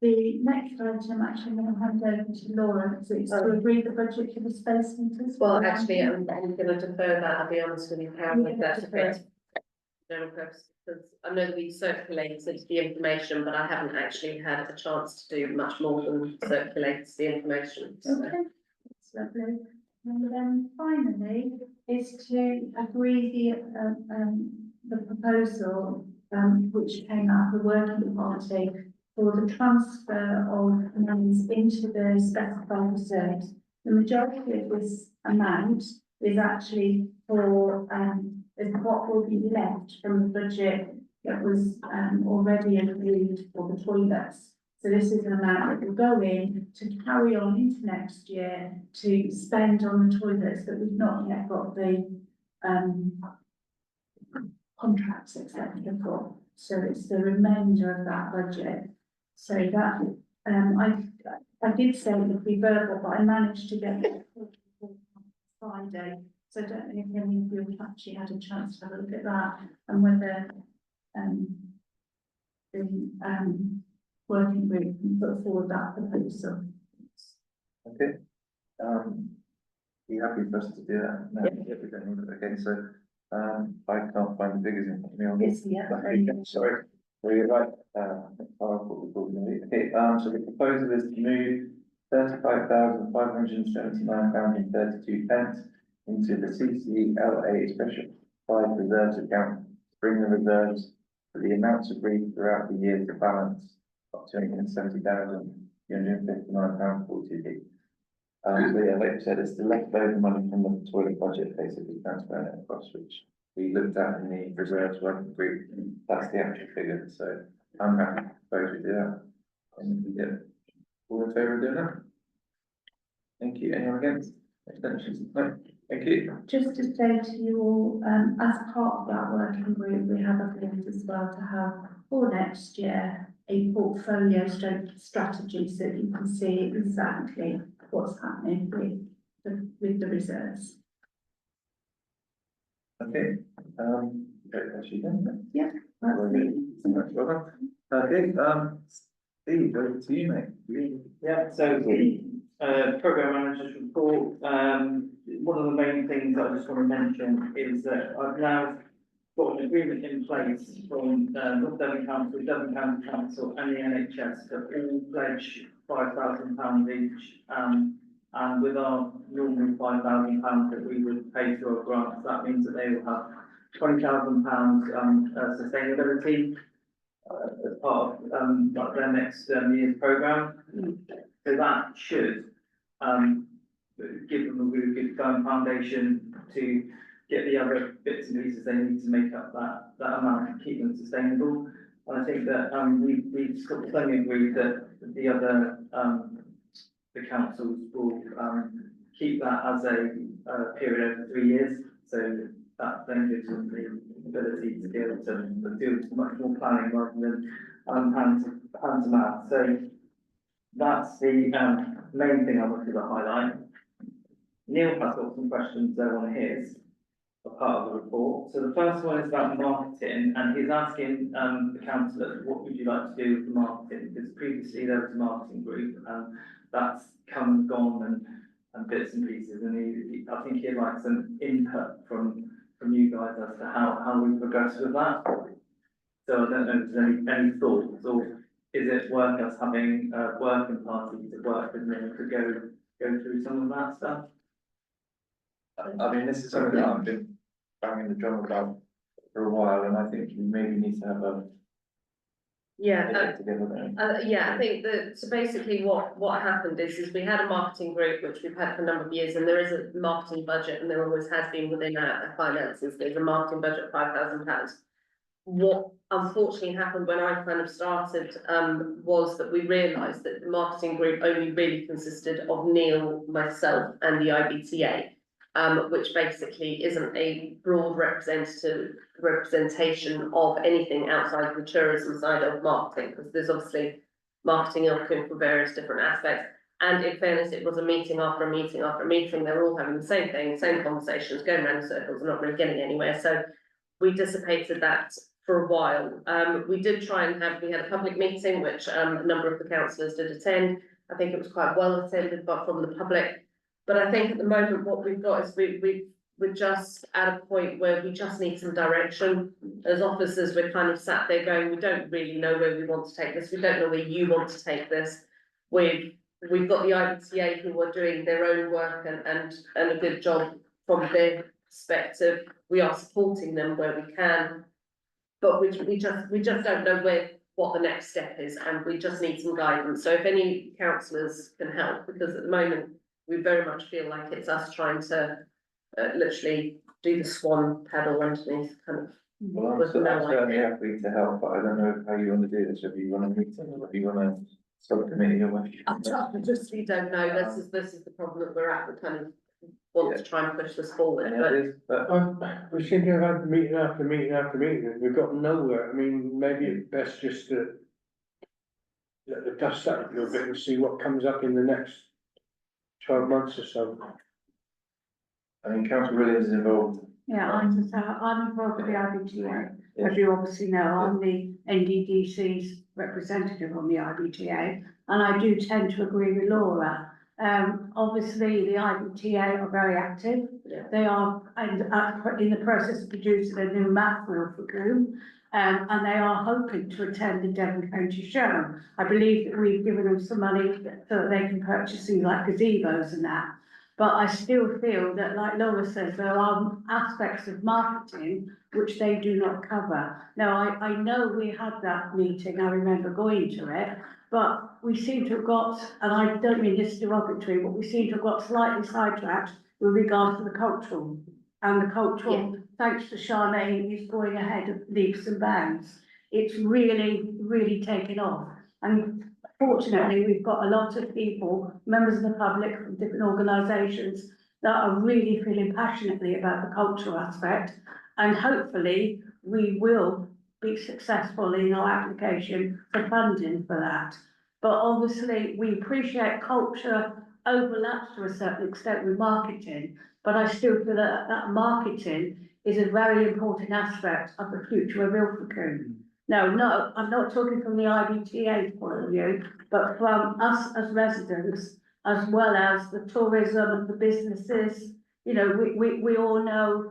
The next item, actually, I'm going to hand over to Laura, so it's to agree the budget for the space meters. Well, actually, I'm going to defer that, I'll be honest with you, Carol, if that's a bit. Because I know that we circulated the information, but I haven't actually had a chance to do much more than circulate the information. Okay, that's lovely. And then finally is to agree the proposal, which came out of the working party for the transfer of monies into the specified reserves. The majority of this amount is actually for, is what will be left from the budget that was, already agreed for the toilets. So this is an amount that will go in to carry on into next year to spend on the toilets that we've not yet got the, contracts etc. for. So it's the remainder of that budget. So that, I did say it would be verbal, but I managed to get it Friday. So I don't know if any of you have actually had a chance to have a look at that and whether, the, working group can put forward that proposal. Okay. Are you happy for us to do that? No, we don't need it. Okay, so, I can't find the figures in front of me on this. Sorry, well, you're right, what we called it. Okay, so the proposal is to move £35,579.32 into the CCLA special reserves account, to bring the reserves for the amounts agreed throughout the year to balance up to £270,359.42. So yeah, like you said, it's the leftover money from the toilet budget, basically transferring it across, which we looked at in the reserves working group. That's the actual figure, so I'm happy to propose we do that. And we get all in favour of doing that? Thank you. Anyone against? Extensions? No, thank you. Just to say to you all, as part of that working group, we have agreed as well to have for next year a portfolio strategy so that you can see exactly what's happening with the reserves. Okay, actually done. Yeah, that's it. Well done. Okay, Steve, over to you, mate. Yeah, so the programme manager's report, one of the main things I just want to mention is that I've now got an agreement in place from North Devon Council, Devon County Council and the NHS to all pledge £5,000 each. And with our normal £5,000 that we would pay through our grants, that means that they will have £20,000 sustainability as part of like their next year's programme. So that should give them a really good firm foundation to get the other bits and pieces they need to make up that amount and keep them sustainable. And I think that we've certainly agreed that the other the councils will keep that as a period over 3 years. So that then gives them the ability to be able to do much more planning rather than hand to mouth. So that's the main thing I wanted to highlight. Neil has got some questions there on his, a part of the report. So the first one is about marketing, and he's asking the councillors, what would you like to do with the marketing? Because previously there was a marketing group, and that's come and gone and bits and pieces, and I think he'd like some input from you guys as to how we progress with that. So I don't know if there's any thoughts, or is it worth us having a working party to work with them to go through some of that stuff? I mean, this is something that I've been banging the drum about for a while, and I think we maybe need to have a Yeah, together there. yeah, I think that, so basically what happened is we had a marketing group, which we've had for a number of years, and there is a marketing budget, and there always has been within our finances, there's a marketing budget of £5,000. What unfortunately happened when I kind of started, was that we realised that the marketing group only really consisted of Neil, myself, and the IBTA. Which basically isn't a broad representation of anything outside of the tourism side of marketing, because there's obviously marketing looking for various different aspects. And in fairness, it was a meeting after a meeting after a meeting, they're all having the same thing, same conversations, going around in circles, and not really getting anywhere. So we dissipated that for a while. We did try and we had a public meeting, which a number of the councillors did attend. I think it was quite well attended, but from the public. But I think at the moment what we've got is we're just at a point where we just need some direction. As officers, we're kind of sat there going, we don't really know where we want to take this. We don't know where you want to take this. We've we've got the IBTA who are doing their own work and a good job from their perspective. We are supporting them where we can. But we just don't know what the next step is, and we just need some guidance. So if any councillors can help, because at the moment, we very much feel like it's us trying to literally do the swan paddle underneath, kind of. Well, with no I'm certainly idea. happy to help, but I don't know how you want to do this, if you want to meet, or if you want to subcommittee or what. I just, we don't know, this is the problem that we're at, we kind of want to try and push this forward, Any but others? But We seem to have had meeting after meeting after meeting, and we've got nowhere. I mean, maybe it's best just to let the dust settle a little bit and see what comes up in the next 12 months or so. I mean, Councillor Williams is involved. Yeah, I'm involved with the IBTA. As you obviously know, I'm the NDDC's representative on the IBTA, and I do tend to agree with Laura. Obviously, the IBTA are very active. Yeah. They are in the process of producing a new map for Ilfracombe, and they are hoping to attend the Devon County Show. I believe that we've given them some money so that they can purchase things like gazebos and that. But I still feel that, like Laura says, there are aspects of marketing which they do not cover. Now, I know we had that meeting, I remember going to it, but we seem to have got, and I don't mean this derogatory, but we seem to have got slightly sidetracked with regard to the cultural. And the cultural, thanks to Charmaine, is going ahead of leaps and bounds. It's really, really taken off. And fortunately, we've got a lot of people, members of the public from different organisations, that are really feeling passionately about the cultural aspect. And hopefully, we will be successful in our application for funding for that. But obviously, we appreciate culture overlaps to a certain extent with marketing, but I still feel that that marketing is a very important aspect of the future of Ilfracombe. No, I'm not talking from the IBTA's point of view, but from us as residents, as well as the tourism and the businesses. You know, we all know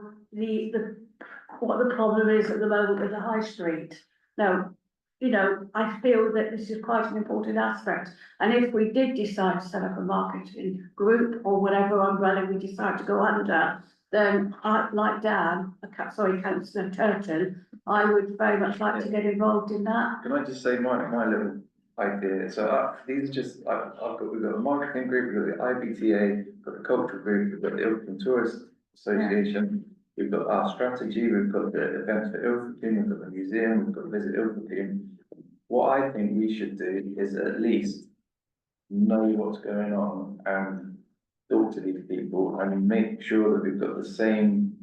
what the problem is at the moment with the high street. Now, you know, I feel that this is quite an important aspect. And if we did decide to set up a marketing group or whatever umbrella we decide to go under, then I, like Dan, Councillor Turton, I would very much like to get involved in that. Can I just say my little idea? So these are just, we've got a marketing group, we've got the IBTA, we've got the cultural group, we've got the Ilfracombe Tourist Association, we've got our strategy, we've got the events for Ilfracombe, we've got the museum, we've got Visit Ilfracombe. What I think we should do is at least know what's going on and talk to these people and make sure that we've got the same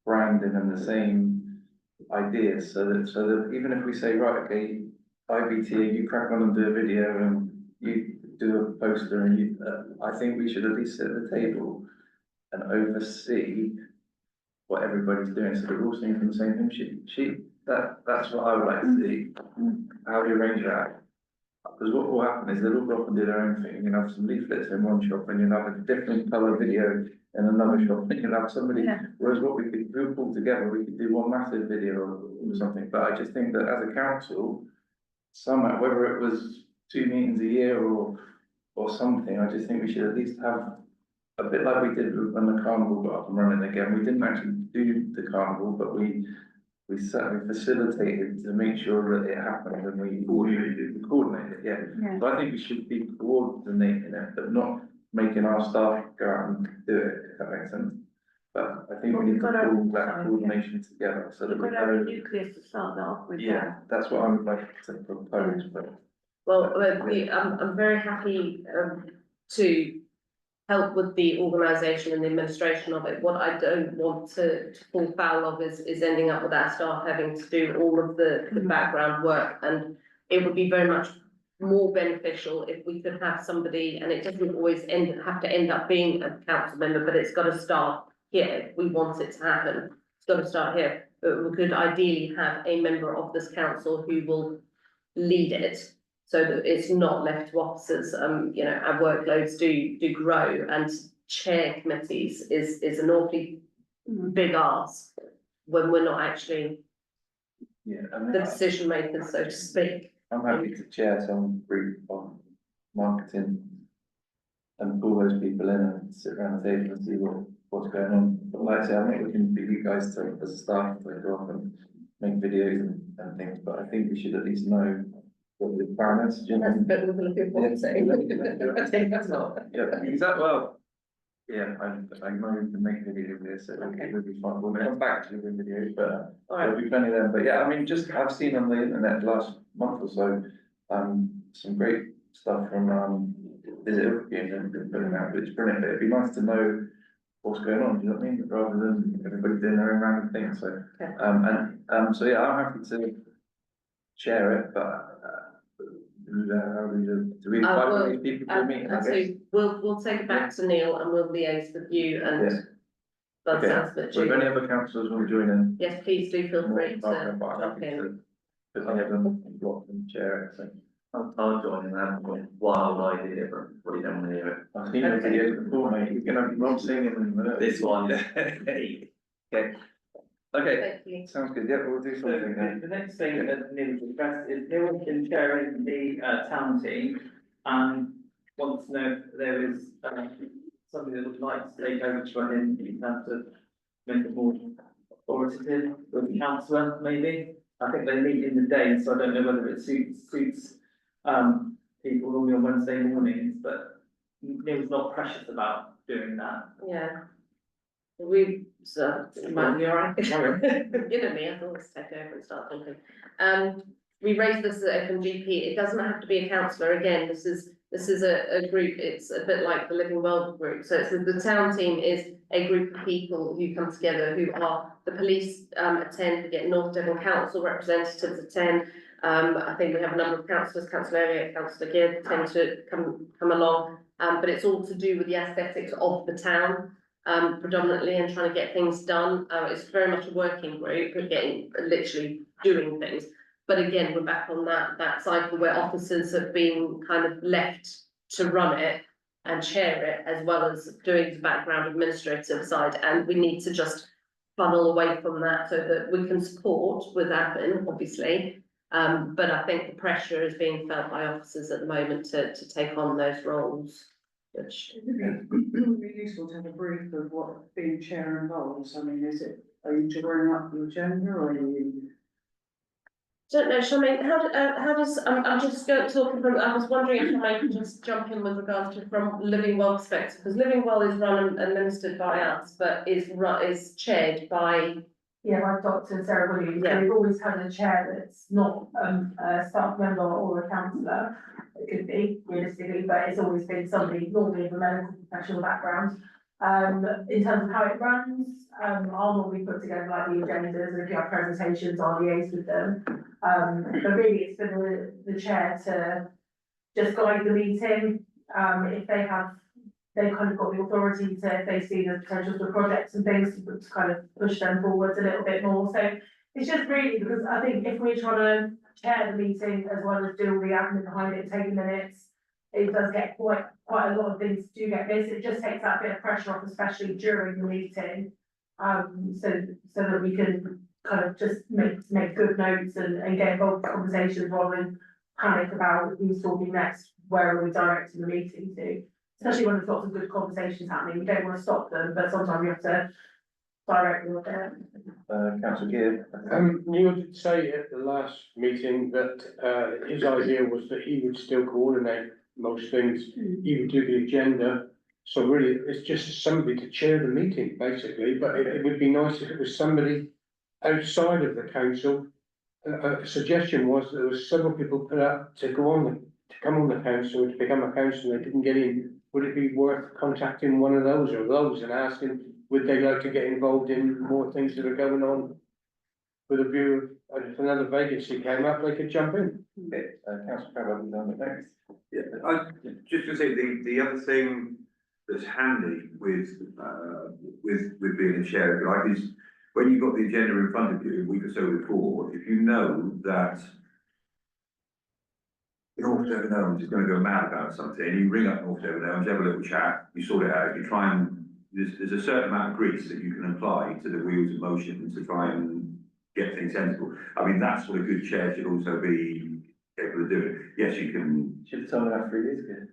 branding and the same ideas, so that even if we say, right, okay, IBTA, you crack on and do a video and you do a poster and you, I think we should at least sit at the table and oversee what everybody's doing, so we're all singing from the same hymn sheet. That's what I would like to see, how we arrange that. Because what will happen is they'll all go off and do their own thing. You'll have some leaflets in one shop and you'll have a different colour video in another shop, and you'll have somebody, whereas what we could group all together, we could do one massive video or something. But I just think that as a council, somehow, whether it was 2 meetings a year or something, I just think we should at least have a bit like we did when the carnival got up and running again. We didn't actually do the carnival, but we certainly facilitated to make sure that it happened, and we coordinated, yeah. So I think we should be coordinating it, but not making our staff go out and do it, if that makes sense. But I think we need to pull that coordination together, so that we We've got our nucleus to start that off with. yeah, that's what I would like to propose, but. well, I'm very happy to help with the organisation and the administration of it. What I don't want to fall foul of is ending up with our staff having to do all of the background work. And it would be very much more beneficial if we could have somebody, and it doesn't always have to end up being a council member, but it's got to start here. We want it to happen. It's got to start here. But we could ideally have a member of this council who will lead it, so that it's not left to officers. You know, our workloads do grow, and chair committees is an awfully big ask when we're not actually the decision makers, so to speak. I'm happy to chair some group on marketing and pull those people in and sit around the table and see what's going on. But like I say, I think we can be you guys to, as a staff, to go off and make videos and things, but I think we should at least know what the requirements. Do you know? That's a bit of a looking forward to. I think that's not. Yeah, exactly, well, yeah, I know we can make a video of this, so Okay. it would be fun, we'll come back to the videos, but All there'll right, be plenty there, but yeah, I mean, just, I've seen on the internet the last month or so, some great stuff from, Visit Ilfracombe and been putting out, which is brilliant, but it'd be nice to know what's going on, do you know what I mean, rather than everybody doing their own random thing, so. Okay. So yeah, I'm happy to share it, but, do we invite all these people to a meeting, I and so guess? we'll take it back to Neil and we'll liaise with you Yeah. and. That Okay. sounds a bit So if any junior. other councillors want to join in, Yes, please do feel free more to than welcome, jump happy in. to put together and block and share it, so. I'll join in that, wild idea, but probably don't want to hear it. I've seen your videos before, mate, you're gonna be Rob singing and. This one. Okay. Okay, Thank you. sounds good, yeah, we'll do So something then. the next thing that Neil addressed is Neil has been chairing the town team and wants to know if there is somebody that would like to take over for him in terms of make it more authoritative with the councillor, maybe. I think they meet in the day, so I don't know whether it suits people normally on Wednesday mornings, but Neil's not precious about doing that. Yeah. We, so, might be all right. You know me, I always take over and start talking. We raised this at FMGP, it doesn't have to be a councillor, again, this is a group, it's a bit like the Living Well group, so it's the town team is a group of people who come together, who are, the police attend, we get North Devon Council representatives attend. I think we have a number of councillors, Councillor Elliott, Councillor Gibb tend to come along, but it's all to do with the aesthetics of the town. Predominantly and trying to get things done. It's very much a working group, we're getting, literally doing things. But again, we're back on that cycle where officers have been kind of left to run it and chair it, as well as doing the background administrative side, and we need to just funnel away from that so that we can support with admin, obviously. But I think the pressure is being felt by officers at the moment to take on those roles, which. It would be useful to have a brief of what being chair involves. I mean, are you drawing up the agenda or are you? Don't know, Charmaine, how does, I'm just talking from, I was wondering if Charmaine could just jump in with regards to from Living Well perspective, because Living Well is run and administered by us, but is chaired by. Yeah, like Dr. Sarah Williams, Yeah. we've always had a chair that's not a staff member or a councillor. It could be realistically, but it's always been somebody normally with a medical professional background. In terms of how it runs, I'll normally put together like the agendas, and if you have presentations, I'll liaise with them. But really it's for the chair to just guide the meeting, if they've kind of got the authority to, if they see the potential for projects and things, to kind of push them forwards a little bit more. So it's just really because I think if we're trying to chair the meeting as well as do all the admin behind it, take minutes, it does get quite a lot of things to get this. It just takes that bit of pressure off, especially during the meeting. So that we can kind of just make good notes and get involved in conversations rather than panic about who's talking next, where are we directing the meeting to. Especially when there's lots of good conversations happening, we don't want to stop them, but sometimes we have to direct them there. Councillor Gibb. Neil did say at the last meeting that, his idea was that he would still coordinate most things, he would do the agenda. So really, it's just somebody to chair the meeting, basically, but it would be nice if it was somebody outside of the council. A suggestion was there was several people put up to come on the council, to become a councillor, they didn't get in. Would it be worth contacting one of those or those and asking, would they like to get involved in more things that are going on? With a view of, if another vacancy came up, they could jump in. Okay, Councillor Crabb, done the next. Yeah, I just to say the other thing that's handy with being a chair, if you like, is when you've got the agenda in front of you a week or so before, if you know that North Devon Elms is going to go mad about something, you ring up North Devon Elms, have a little chat, you sort it out, you try and there's a certain amount of grease that you can apply to the wheels of motion to try and get things sensible. I mean, that's what a good chair should also be able to do. Yes, you can. Should have told me that 3 years ago.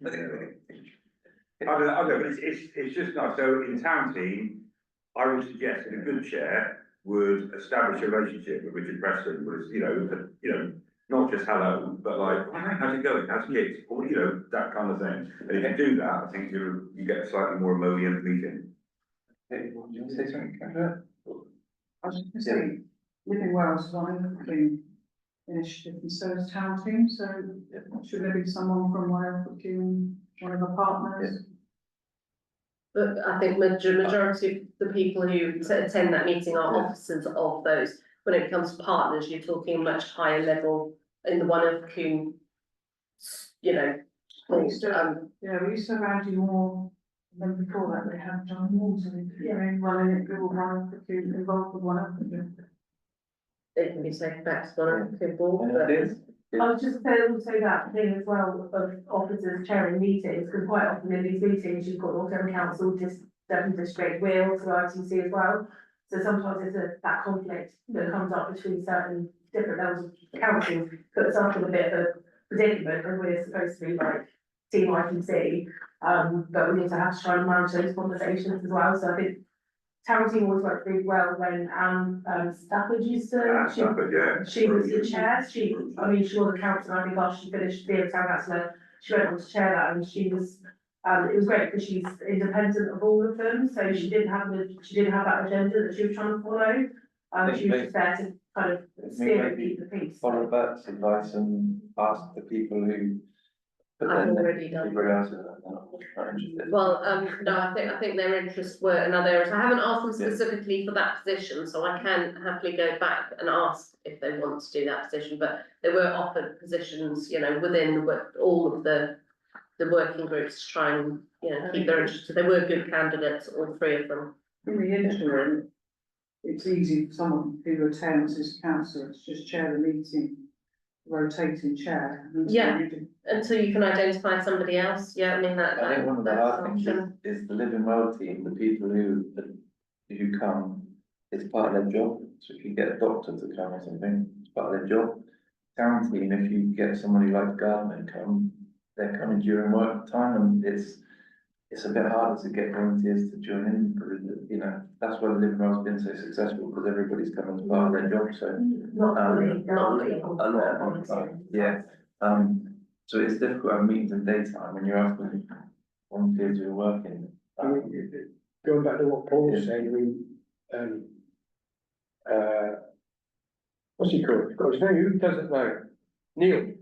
I don't know, but it's just nice, so in town team, I would suggest that a good chair would establish a relationship with Richard Preston, was, you know, not just hello, but like, "Hi, how's it going, how's kids, or, that kind of thing. And if you do that, I think you get a slightly more emollient meeting. Okay, do you want to say something, Kendra? I was just gonna say, Living Wales is on a cooking initiative, and so is town team, so should there be someone from one of the partners? But I think majority of the people who attend that meeting are officers of those. When it comes to partners, you're talking much higher level in the one of whom, We used to, we used to have Andy Moore, and then before that we had John Walton, running it, Google One, involved with one of them. it can be taken back to one of the board, And but. it is. I was just saying also that thing as well of officers chairing meetings, because quite often in these meetings, you've got also council, Devon District, Wales, to RTC as well. So sometimes there's that conflict that comes up between certain different levels of council, puts us in a bit of a predicament, and we're supposed to be like team ITC. But we also have to try and manage those conversations as well, so I think town team always worked really well when Stafford used to, she was the chair, she was the councillor, I think after she finished being town councillor, she went on to chair that, and she was, it was great because she's independent of all of them, so she didn't have that agenda that she was trying to follow. She was just there to kind of steer and keep the peace. Follow Bert's advice and ask the people who. I've already done. Everybody else is not interested. Well, no, I think their interests were in other areas. I haven't asked them specifically for that position, so I can happily go back and ask if they want to do that position, but they were offered positions, within all of the working groups to try and, keep their interest. They were good candidates, all three of them. In the interim, it's easy for someone who attends as councillor to just chair the meeting, rotating chair. Yeah. Until you can identify somebody else, I mean, I think one of the that's hard an things option. is the Living Well team, the people who come, it's part of their job. So if you get a doctor to come or something, it's part of their job. Town team, if you get somebody like Gardner to come, they're coming during work time, and it's a bit harder to get volunteers to join in, because, that's why the Living Well's been so successful, because everybody's coming as part of their job, so. Not fully, A lot of time, yeah. So it's difficult having meetings in daytime when you're asking volunteers who are working. Going back to what Paul was saying, what's he called? Got his name, who does it now? Neil.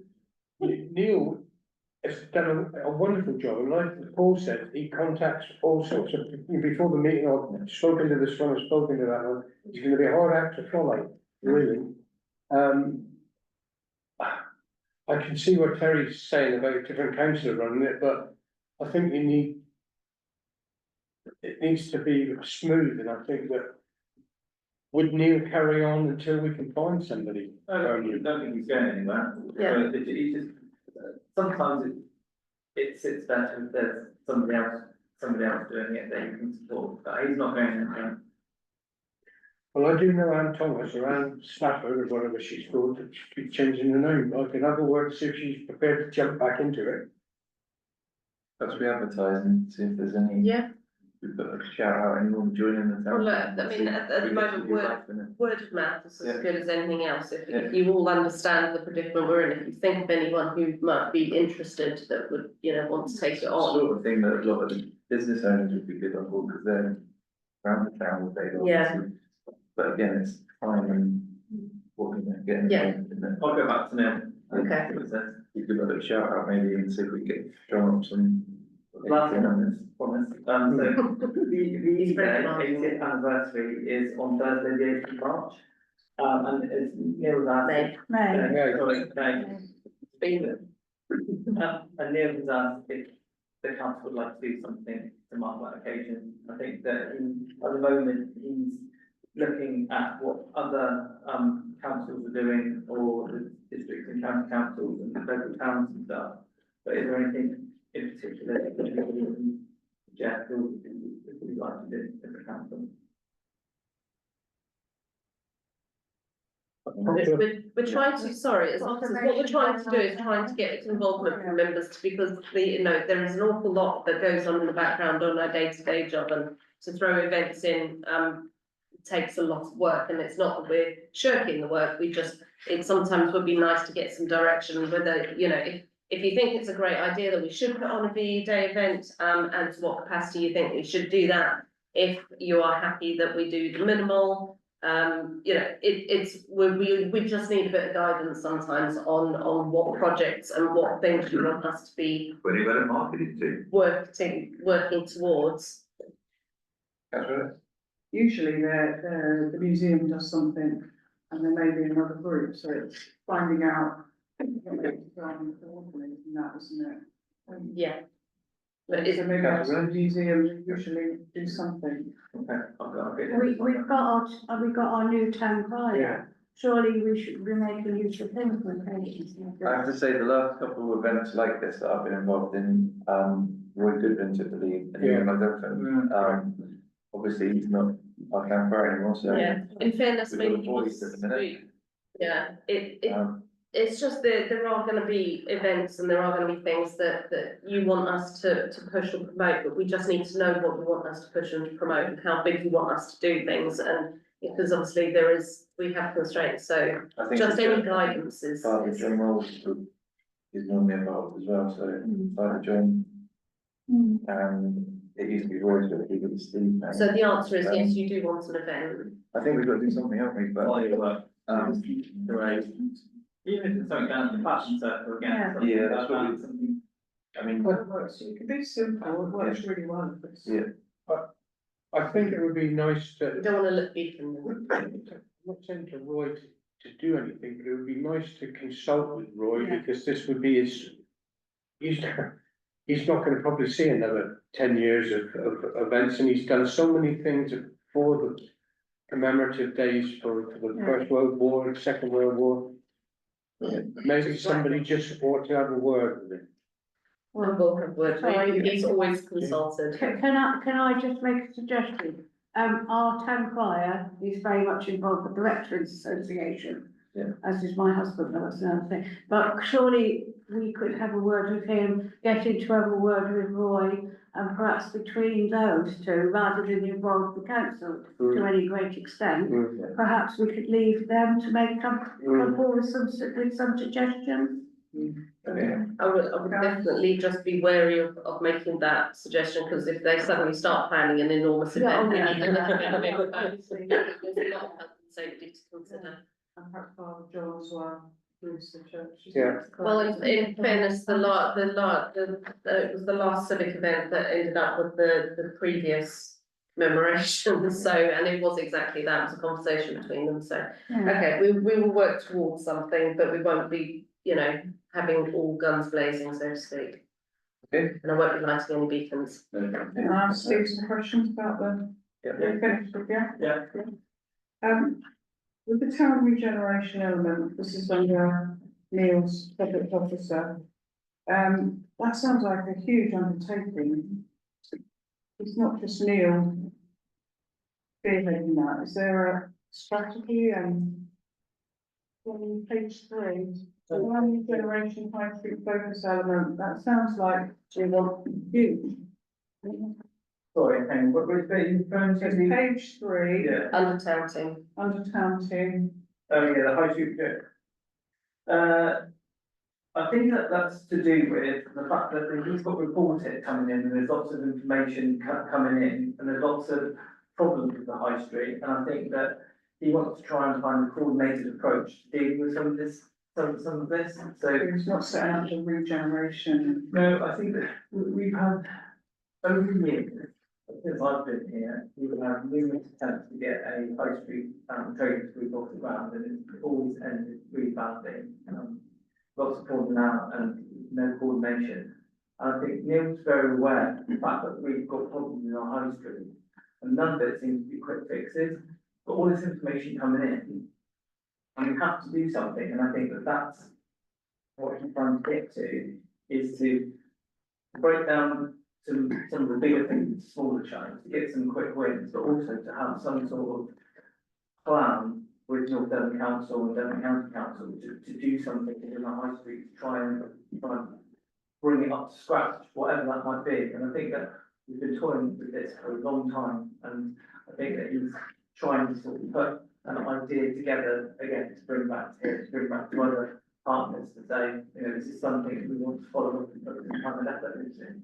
Neil has done a wonderful job, and like Paul said, he contacts all sorts of, before the meeting, I've spoken to this one, I've spoken to that one, he's gonna be a hard act to follow, really. I can see what Terry's saying about different councillors running it, but I think it needs to be smooth, and I think that would Neil carry on until we can find somebody? I don't think he's going anywhere. Yeah. But he just, sometimes it sits better if there's somebody else doing it that you can support, but he's not going anywhere. Well, I do know Ann Thomas, or Ann Stafford, or whatever she's called, that she's changing the name. I can have a word to see if she's prepared to jump back into it. Perhaps we advertise and see if there's any. Yeah. We put a shout out, anyone joining the town. Well, look, I mean, at the moment, word of mouth is as good as anything else. If you all understand the predicament we're in, if you think of anyone who might be interested that would, want to take it on. Sort of thing that a lot of the business owners would be good on board, because they're around the town all day long. Yeah. But again, it's time and what can they get involved in it. I'll go back to Neil. Okay. You could have a shout out maybe and see if we get drawn up some. Last thing on this, promise. So the very demanding. 80th anniversary is on Thursday, the 8th of March. And it's Neil's asked. May. And Neil has asked if the council would like to do something to mark that occasion. I think that at the moment, he's looking at what other councils are doing, or the districts and county councils and local towns and stuff. But is there anything in particular that you suggest or would you like to do as a council? I We're trying to, sorry, as long as, what we're trying to do is trying to get involvement from members, because there is an awful lot that goes on in the background on our day-to-day job, and to throw events in, takes a lot of work, and it's not that we're shirking the work, it sometimes would be nice to get some direction, whether, if you think it's a great idea that we should put on a VE Day event, and to what capacity you think we should do that, if you are happy that we do the minimal, we just need a bit of guidance sometimes on what projects and what things you want us to be When you better market it to. working towards. Usually the museum does something and there may be another group, so it's finding out. And that, isn't it? Yeah. But it's So maybe ask the museum usually do something. We've got our new town crier. Yeah. Surely we should be making use of him for occasions. I have to say, the last couple of events like this that I've been involved in, Roy Goodwin took the lead, and Yeah. my girlfriend, obviously he's not our camper anymore, so. Yeah, in fairness, We've got a maybe voice at the minute. It's just that there are gonna be events and there are gonna be things that you want us to push and promote, but we just need to know what you want us to push and to promote and how big you want us to do things, and because obviously we have constraints, so I think just the any John- guidance is. Father John Rolls is normally involved as well, so Father John, it used to be Roy's, but he did Steve now. So the answer is yes, you do want an event. I think we've got to do something, haven't we, but, Right. Even if it's something down to the fashion circle again. something Yeah, like that's what that, we- something- I mean, It works, it can be simple, it works really well. if it's- yeah, I think it would be nice We to, don't wanna look beacon. I'm not saying to Roy to do anything, but it would be nice to consult with Roy, Yeah. because this would be he's not gonna probably see another 10 years of events, and he's done so many things for the commemorative days for the Yeah. First World War, Second World War. Maybe somebody just ought to have a word with him. I will have words, Sorry. he's always consulted. Can I just make a suggestion? Our town crier is very much involved with the Rector's Association. Yeah. As is my husband, that's another thing, but surely we could have a word with him, get him to have a word with Roy, and perhaps between those two, rather than involve the council to any great extent. Perhaps we could leave them to come forward with some suggestions. okay. I would definitely just be wary of making that suggestion, because if they suddenly start planning an enormous Yeah, event. oh, yeah. then there's a lot of health and safety to consider. And perhaps Father John as well, who's the church. Yeah. Well, in fairness, it was the last civic event that ended up with the previous commemoration, so, and it was exactly that, it was a conversation between them, so. Yeah. Okay, we will work towards something, but we won't be, having all guns blazing, so to speak. Okay. And I won't be lighting any beacons. Can I ask Steve some questions about the, Yeah. finished with, yeah? Yeah. With the town regeneration element, this is under Neil's public officer. That sounds like a huge undertaking. It's not just Neil spearheading that, is there a strategy on page 3? Town regeneration high street focus element, that sounds like we want huge. Sorry, hang on, what was the phone So to the? page 3, Yeah, Under town team. under town team. oh yeah, the high street bit. I think that's to do with the fact that he's got reported coming in, and there's lots of information coming in, and there's lots of problems with the high street, and I think that he wants to try and find a coordinated approach to dealing with some of this, some of this, so. It's not setting up the regeneration. No, I think that we've had, over the years, since I've been here, we've had numerous attempts to get a high street, trading street off the ground, and it's always ended rebounding. Lots of falling out and no coordination. And I think Neil's very aware of the fact that we've got problems in our high street, and none of it seems to be quick fixes, but all this information coming in, and we have to do something, and I think that that's what he's trying to get to, is to break down some of the bigger things, smaller chunks, to get some quick wins, but also to have some sort of plan with North Devon Council and Devon County Council to do something in the high street, to try and bring it up to scratch, whatever that might be. And I think that we've been toying with this for a long time, and I think that he's trying to sort of put an idea together again to bring back to other partners to say, you know, this is something we want to follow up and put some kind of effort into.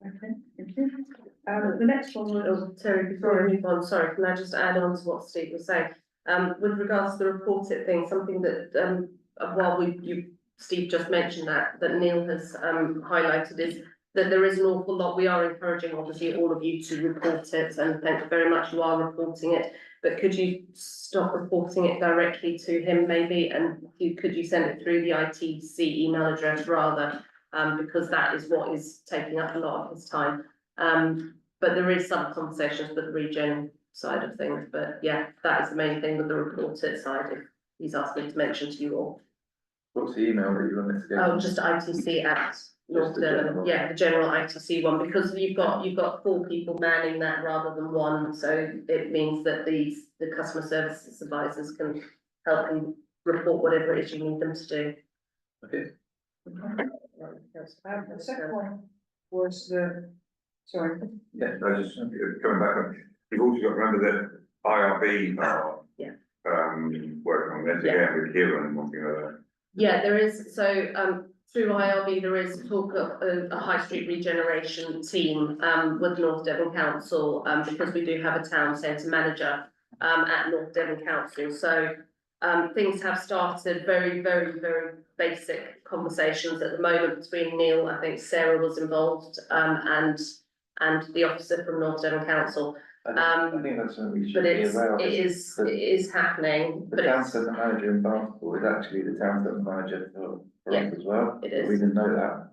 Okay, thank you. The next one was, Oh, Terry, before I move on, sorry, can I just add on to what Steve was saying? With regards to the reported thing, something that, while Steve just mentioned that Neil has, highlighted is that there is an awful lot, we are encouraging obviously all of you to report it, and thank you very much, you are reporting it. But could you stop reporting it directly to him maybe, and could you send it through the ITC email address rather? Because that is what is taking up a lot of his time. But there is some conversations with the regen side of things, but yeah, that is the main thing with the reported side, if he's asked me to mention to you all. What's the email that you want us to go? Oh, just ITC at North the Devon, general. yeah, the general ITC one, because you've got 4 people manning that rather than 1, so it means that the customer services advisors can help you report whatever it is you need them to do. Okay. the second one was sorry. Yeah, I just, coming back on, you've also got to remember that IRB are. Yeah. Working on this again with Kieran and one thing or other. Yeah, there is, so, through IRB, there is talk of a high street regeneration team, with North Devon Council, because we do have a town centre manager, at North Devon Council, so, things have started very, very, very basic conversations at the moment between Neil, I think Sarah was involved, and the officer from North Devon Council. I think that's something we should But be it's, aware of. it is happening, The but town it's, centre manager in Barnstable is actually the town centre manager for Yeah, us as well. it is. We didn't know that.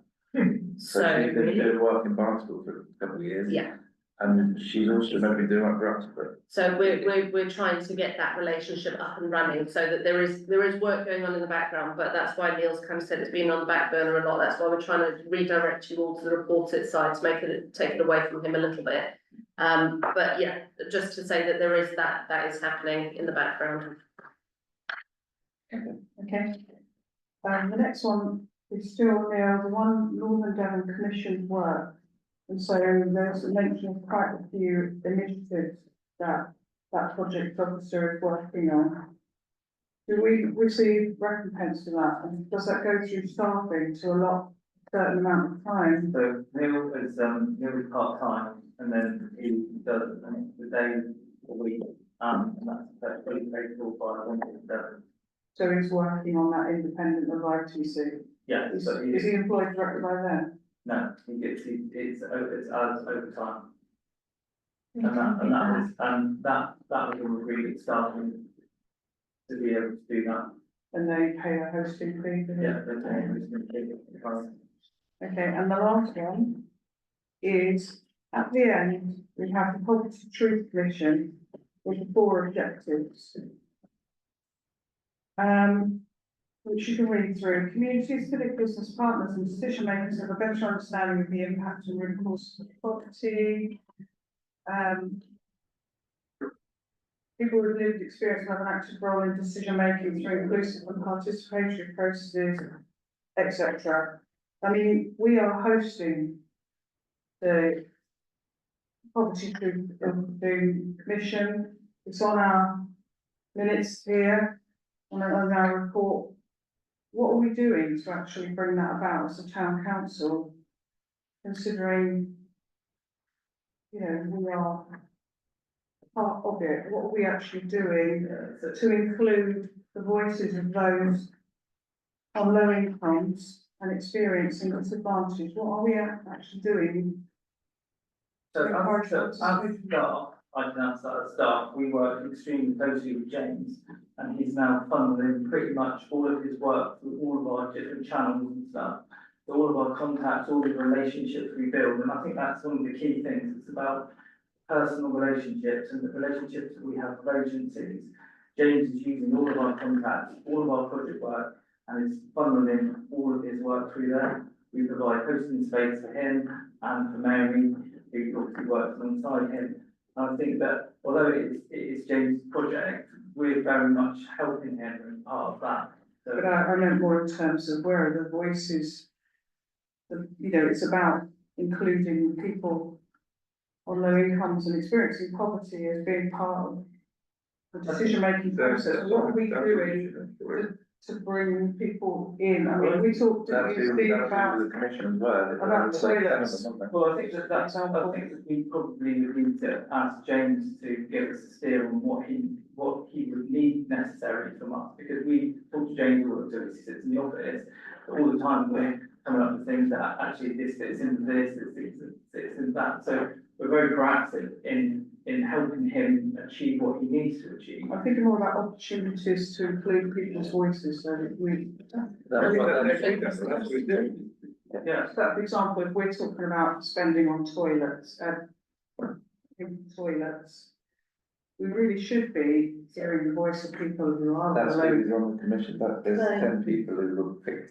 So so, she's been really, doing work in Barnstable for a couple of years. yeah. And she's also going to be doing work for us, but So we're trying to get that relationship up and running so that there is work going on in the background, but that's why Neil's kind of said it's been on the back burner a lot. That's why we're trying to redirect you all to the reported side to take it away from him a little bit. But yeah, just to say that there is that is happening in the background. Okay. The next one is still the one Northern Devon Commission work. And so there's a mention of quite a few initiatives that project officer is working on. Do we receive recompense for that? And does that go through staffing to allot a certain amount of time? So Neil is part-time, and then he does, I think, the day a week, and that's really paid for by Devon. So he's working on that independent of ITC. Yeah, Is but he employed directly by them? no, it's as overtime. And that was all agreed at starting to be able to do that. And they pay a hosting fee for him? Yeah, they're paying this thing. Okay, and the last one is, at the end, we have the Poverty Truth Commission with the 4 objectives. Which you can read through. Communities, civic business partners and decision makers have a better understanding of the impact and root causes of poverty. People with lived experience have an active role in decision making through inclusive and participatory processes, etc. I mean, we are hosting the Poverty Truth Commission. It's on our minutes here, on our report. What are we doing to actually bring that about as a town council, considering, you know, we are part of it? What are we actually doing to include the voices of those on low incomes and experiencing disadvantage? What are we actually doing? So as staff, I can answer that as staff, we work extremely closely with James, and he's now funneling pretty much all of his work through all of our different channels and stuff. So all of our contacts, all of the relationships we build, and I think that's one of the key things. It's about personal relationships and the relationships that we have with agencies. James is using all of our contacts, all of our project work, and is funneling all of his work through there. We provide hosting space for him and for Mary, who obviously works alongside him. I think that although it is James' project, we're very much helping him and part of that. So- But I meant more in terms of where are the voices? You know, it's about including people on low incomes and experiencing poverty as being part of the decision-making process. What are we doing to bring people in? I mean, we talked, That's didn't who, we, Steve, that's about, who the commission as well. about It's like 10 of them, toilets. aren't they? Well, I think that's, I think that we probably would need to ask James to give us a steer on what he would need necessarily from us, because we talk to James all the time, he sits in the office, but all the time we're coming up with things that actually this fits into this fits into that, so we're very proactive in helping him achieve what he needs to achieve. I'm thinking more about opportunities to include people's voices, so that we. That's what he's doing. Yeah, So, for example, if we're talking about spending on toilets, toilets, we really should be hearing the voice of people who are That's below. who is on the commission, but there's 10 people who look picked.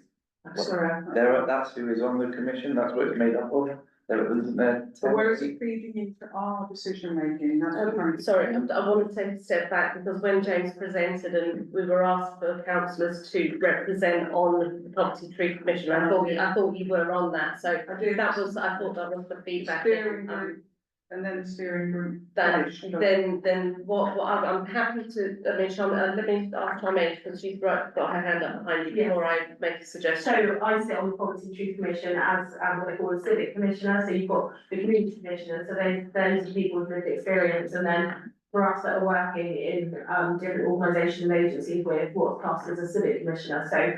Sorry. That's who is on the commission, that's what it's made up of. There isn't there. So where is it feeding into our decision making? That's what I'm. Sorry, I want to take a step back, because when James presented and we were asked for councillors to represent on the Property Tree Commission, I thought you were on that, so I do. I thought that was the feedback. Steering group, and then the steering group. Then what I'm happy to, I mean, let me ask Charmaine, because she's got her hand up behind you before I make a suggestion. So I sit on the Property Tree Commission as what they call a civic commissioner, so you've got the community commissioner, so those are people with lived experience, and then for us that are working in different organisations and agencies with what's classed as a civic commissioner, so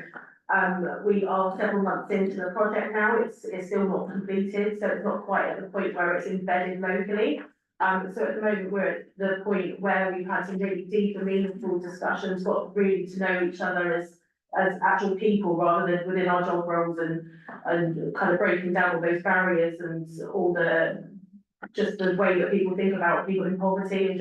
we are several months into the project now, it's still not completed, so it's not quite at the point where it's embedded locally. So at the moment, we're at the point where we've had some really deep and meaningful discussions, got really to know each other as actual people rather than within our job roles, and kind of breaking down all those barriers and all just the way that people think about people in poverty, and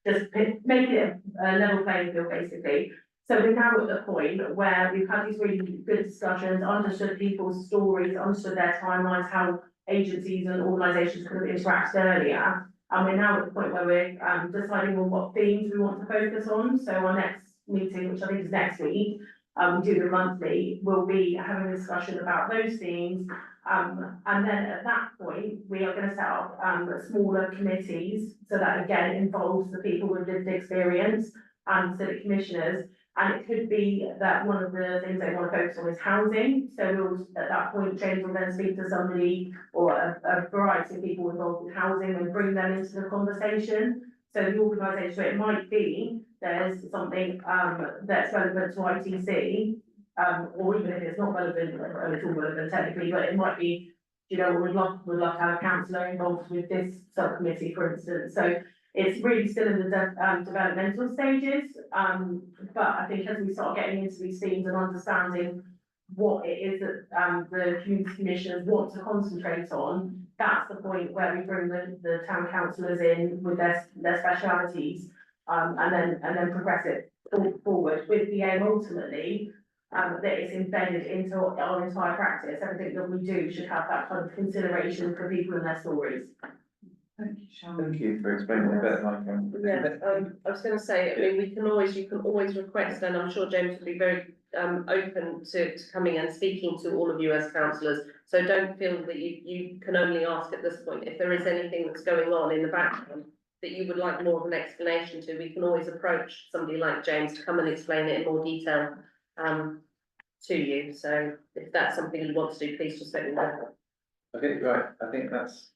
just make it a level playing field basically. So we're now at the point where we've had these really good discussions, understood people's stories, understood their timelines, how agencies and organisations could have interacted earlier. And we're now at the point where we're deciding on what themes we want to focus on. So our next meeting, which I think is next week, we do them monthly, we'll be having a discussion about those themes. And then at that point, we are going to set up smaller committees. So that again involves the people with lived experience and civic commissioners. And it could be that one of the things they want to focus on is housing. So we'll, at that point, James will then speak to somebody or a variety of people involved in housing and bring them into the conversation. So the organisation, so it might be there's something that's relevant to ITC, or even if it's not relevant, a little relevant technically, but it might be, you know, we'd love to have a councillor involved with this subcommittee, for instance. So it's really still in the developmental stages, but I think as we start getting into these themes and understanding what it is that the community commissioners want to concentrate on, that's the point where we bring the town councillors in with their specialities, and then progress it forward with the aim ultimately that it's embedded into our entire practice. Everything that we do should have that kind of consideration for people and their stories. Thank you, Sharon. Thank you for explaining it better than I can. Yeah, I was gonna say, I mean, you can always request, and I'm sure James will be very open to coming and speaking to all of you as councillors. So don't feel that you can only ask at this point. If there is anything that's going on in the background that you would like more of an explanation to, we can always approach somebody like James to come and explain it in more detail to you. So if that's something you want to do, please just let me know. Okay, right, I think that's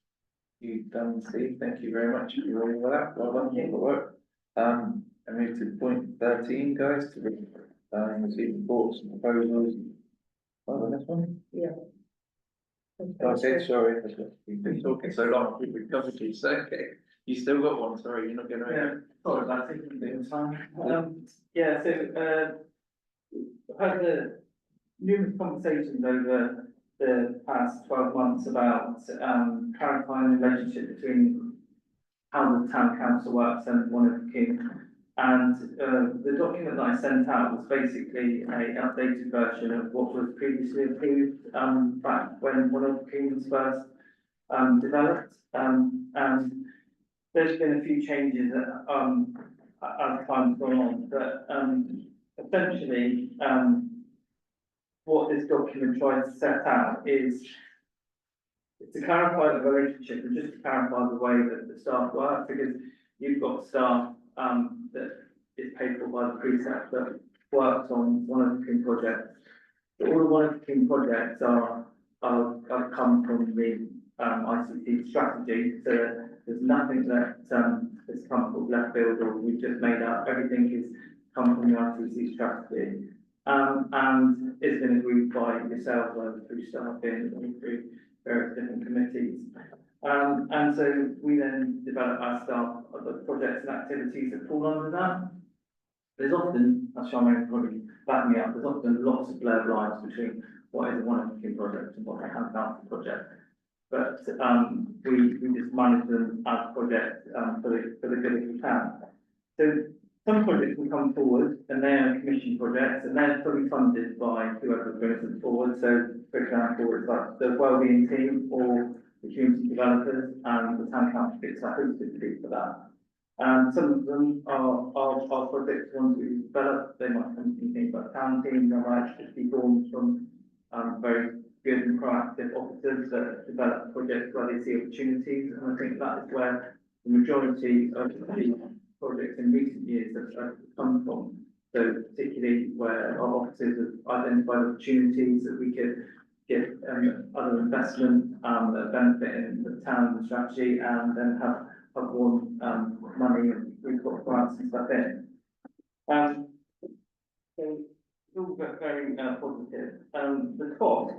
you done, Steve, thank you very much, you're all well out, well done, good work. I move to point 13, guys, to receive reports and proposals. Oh, the next one? Yeah. Okay, sorry, we've been talking so long, we've covered you, so, okay, you still got one, sorry, you're not gonna. Yeah, sorry about taking a bit of time. Yeah, so, I've had numerous conversations over the past 12 months about clarifying the relationship between how the town council works and One of the King. And the document that I sent out was basically an updated version of what was previously approved back when One of the King was first developed. And there's been a few changes that as time time's gone on, but, essentially, what this document tries to set out is to clarify the relationship and just to clarify the way that the staff work, because you've got staff, that is paid for by the precept that works on one of the King projects. All the one of the King projects are come from the, ICT strategy, so there's nothing that, has come from left field or we've just made up, everything is come from the ICT strategy. And it's been agreed by yourselves, either through staffing or through various different committees. And so we then develop our staff, the projects and activities that fall under that. There's often, as Charmaine probably back me up, there's often lots of blurred lines between what is a one of the project and what a town council project. But, we just manage them as projects, for the good as we can. So some projects will come forward and they're commission projects and they're fully funded by whoever brings them forward. So, for example, it's like the wellbeing team or the community developers and the town council gets a hosted fee for that. Some of them are projects ones we develop. They might come from things like town team, they might just be formed from very good and proactive officers that develop projects where they see opportunities. And I think that is where the majority of the projects in recent years have come from. So particularly where our officers have identified opportunities that we could get other investment that benefit in the town and strategy, and then have won money and we've got grants and stuff in. So it's all very positive. The cost,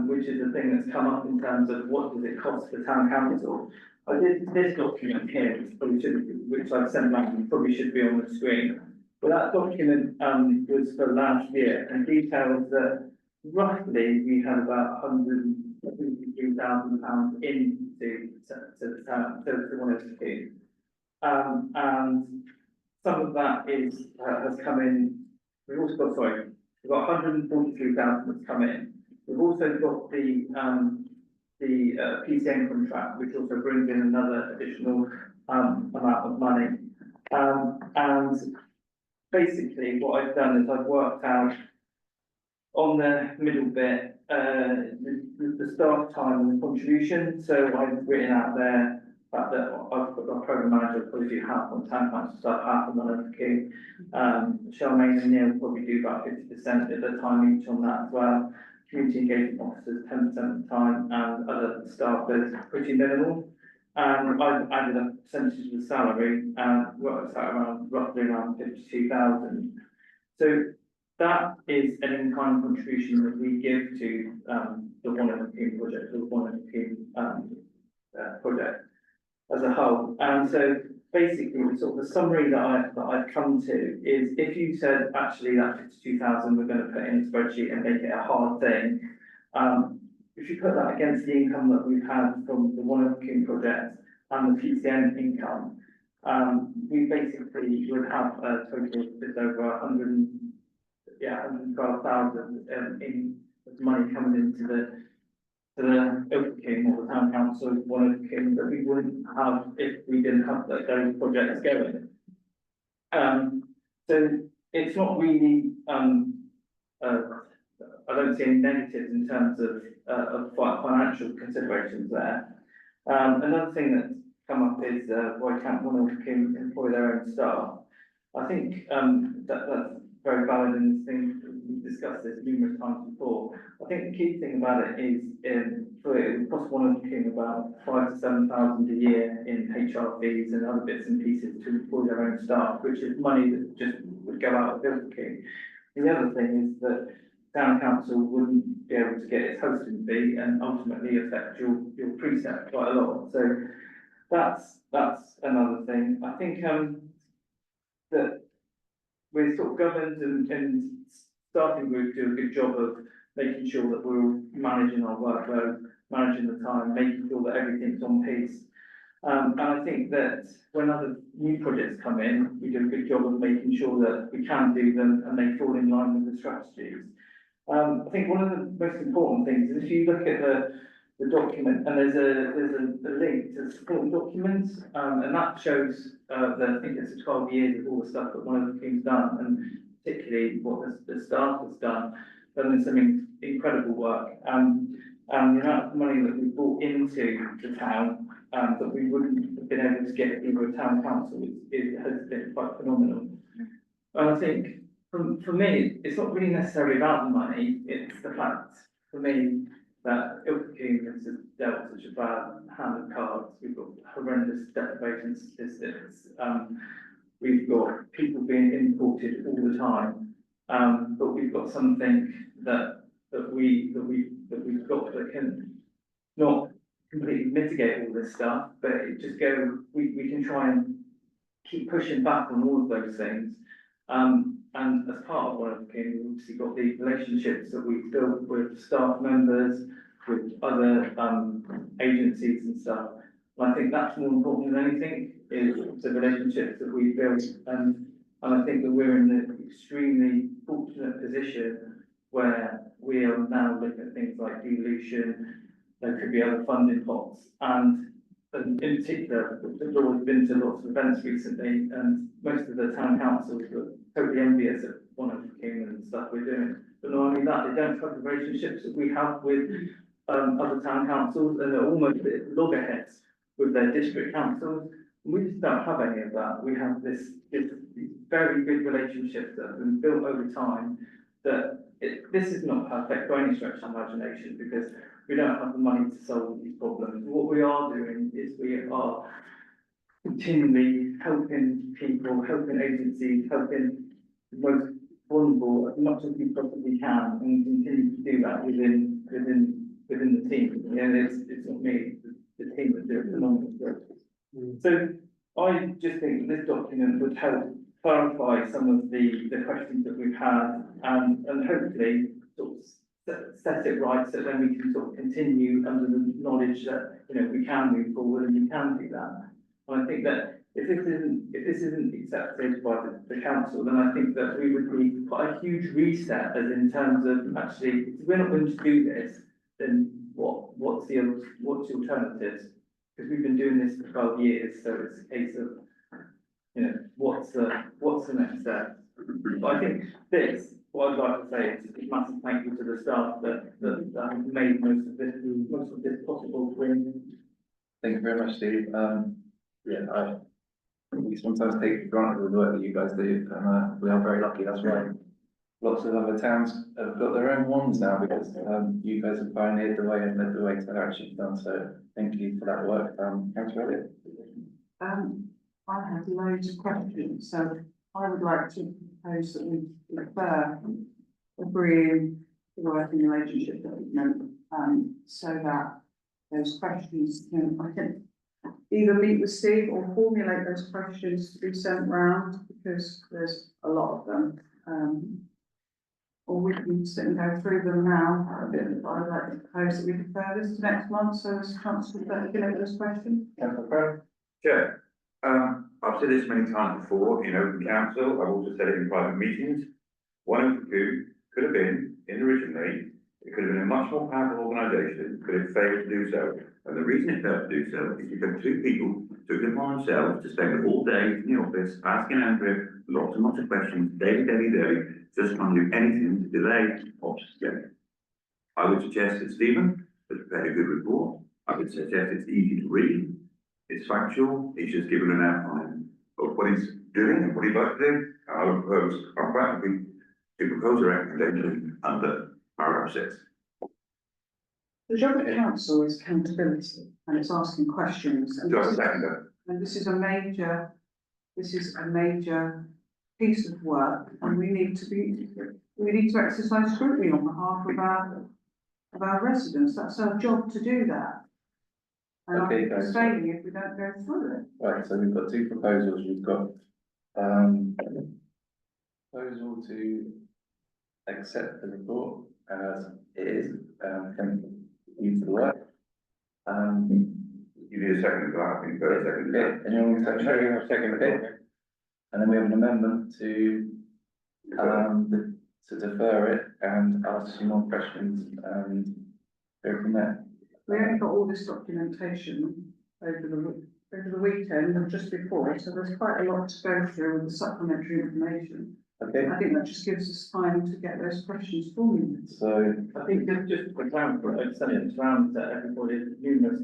which is the thing that's come up in terms of what does it cost the town council. I did this document here, which I've sent back and probably should be on the screen. But that document was for last year and details that roughly we had about £153,000 into the town, to one of the schemes. And some of that is has come in. We've also got, we've got 143,000 that's come in. We've also got the PCN contract, which also brings in another additional amount of money. And basically what I've done is I've worked out on the middle bit, the start time and the contribution. So I've written out there that I've got our program manager probably do half on town council stuff, half on the King. Charmaine and Neil probably do about 50% of the time each on that as well. Community engagement officers 10% of the time, and other staff is pretty minimal. And I've added up percentages of the salary and works out roughly around 52,000. So that is an in-kind contribution that we give to the One of the King project, the One of the King project as a whole. And so basically, the sort of the summary that I've come to is, if you said actually that 52,000 we're going to put in a spreadsheet and make it a hard thing, if you put that against the income that we've had from the One of the King project and the PCN income, we basically would have a total of just over 112,000 in money coming into the Ilford King or the town council, One of the King, that we wouldn't have if we didn't have those projects going. So it's not really I don't see any negatives in terms of financial considerations there. Another thing that's come up is why can't One of the King employ their own staff? I think that's very valid, and we've discussed this numerous times before. I think the key thing about it is it would cost One of the King about 5,000 to 7,000 a year in HR fees and other bits and pieces to employ their own staff, which is money that just would go out of Ilford King. The other thing is that town council wouldn't be able to get its hosting fee and ultimately affect your precept quite a lot. So that's another thing. I think that we're sort of governed and staffing group do a good job of making sure that we're managing our workload, managing the time, making sure that everything's on pace. And I think that when other new projects come in, we do a good job of making sure that we can do them and they fall in line with the strategies. I think one of the most important things is if you look at the document, and there's a link to supporting documents, and that shows, I think it's 12 years of all the stuff that one of the team's done, and particularly what the staff has done some incredible work, and the amount of money that we brought into the town, that we wouldn't have been able to get through a town council has been quite phenomenal. And I think, for me, it's not really necessarily about the money, it's the fact, for me, that Ilfracombe has just dealt such a bad hand of cards. We've got horrendous deprivation statistics. We've got people being imported all the time. But we've got something that we've got that can not completely mitigate all this stuff, but it just we can try and keep pushing back on all of those things. And as part of one of the King, we've obviously got the relationships that we've built with staff members, with other agencies and stuff. And I think that's more important than anything, is the relationships that we build. And I think that we're in an extremely fortunate position where we are now looking at things like devolution. There could be other funding pots, and in particular, there's always been to lots of events recently, and most of the town councils were totally envious of one of the King and stuff we're doing. But not only that, they don't have the relationships that we have with other town councils, and they're almost at loggerheads with their district councils. And we just don't have any of that. We have these very good relationships that have been built over time. This is not perfect by any stretch of imagination, because we don't have the money to solve these problems. What we are doing is we are continually helping people, helping agencies, helping the most vulnerable as much as we possibly can, and we continue to do that within the team. It's not me, it's the team that do it phenomenal work. So I just think this document would help clarify some of the questions that we've had, and hopefully sort of set it right, so then we can sort of continue under the knowledge that, we can move forward and we can do that. And I think that if this isn't accepted by the council, then I think that we would need quite a huge reset, as in terms of actually, if we're not going to do this, then what's the alternatives? Because we've been doing this for 12 years, so it's a case of, what's the next step? But I think what I'd like to say is a massive thank you to the staff that have made most of this possible for me. Thank you very much, Steve. We sometimes take for granted the work that you guys do, and we are very lucky. That's why lots of other towns have got their own ones now, because you guys have pioneered the way and led the way to how it should be done. So thank you for that work. Councillor Elliott. I have loads of questions, so I would like to propose that we agree to the working relationship document, so that those questions I can either meet with Steve or formulate those questions to be sent round, because there's a lot of them. Or we can sit and go through them now. I'd like to propose that we defer this to next month, so there's a chance to circulate those questions. Chair, I've said this many times before in open council, I've also said it in private meetings. One of the two could have been, originally, it could have been a much more powerful organisation, but it failed to do so. And the reason it failed to do so is because two people took it upon themselves to spend all day in the office asking Andrew lots and lots of questions, daily, just trying to do anything to delay obstacle. I would suggest that Stephen has prepared a good report. I would suggest it's easy to read. It's factual, he's just given an outline of what he's doing and what he'd like to do. I'm quite happy to propose a recommendation under paragraph 6. The job of council is accountability, and it's asking questions. And Do I have a seconder? And this is a major piece of work, and we need to exercise scrutiny on behalf of our residents. That's our job to do that. And Okay, I think guys. it's failing if we don't go through it. Right, so we've got two proposals. We've got proposal to accept the report as it is, can use the work. You need a second for that, I think, but a second. Okay, anyone want to second? Okay. And then we have an amendment to defer it and ask some more questions and go from there. We only got all this documentation over the weekend and just before, so there's quite a lot to go through with the supplementary information. Okay, I think that just gives us time to get those questions formulated. so, I think just for example, it's around that everybody, numerous,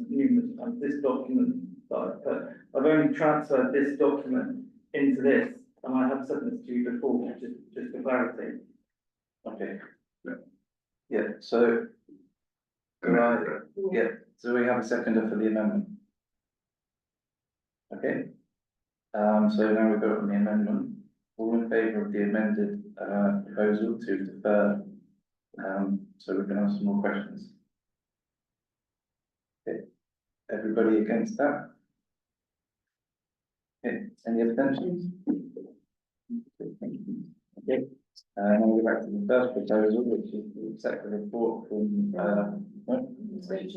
this document that I've put, I've only transferred this document into this, and I have sent this to you before, just for clarity. okay. Yeah, so, so we have a seconder for the amendment. Okay. So now we've got the amendment, all in favour of the amended, proposal to defer, so we can ask some more questions. Okay, everybody against that? Okay, any abstentions? Okay, thank you. Okay, now we're back to the first proposal, which is to accept the report from, sorry.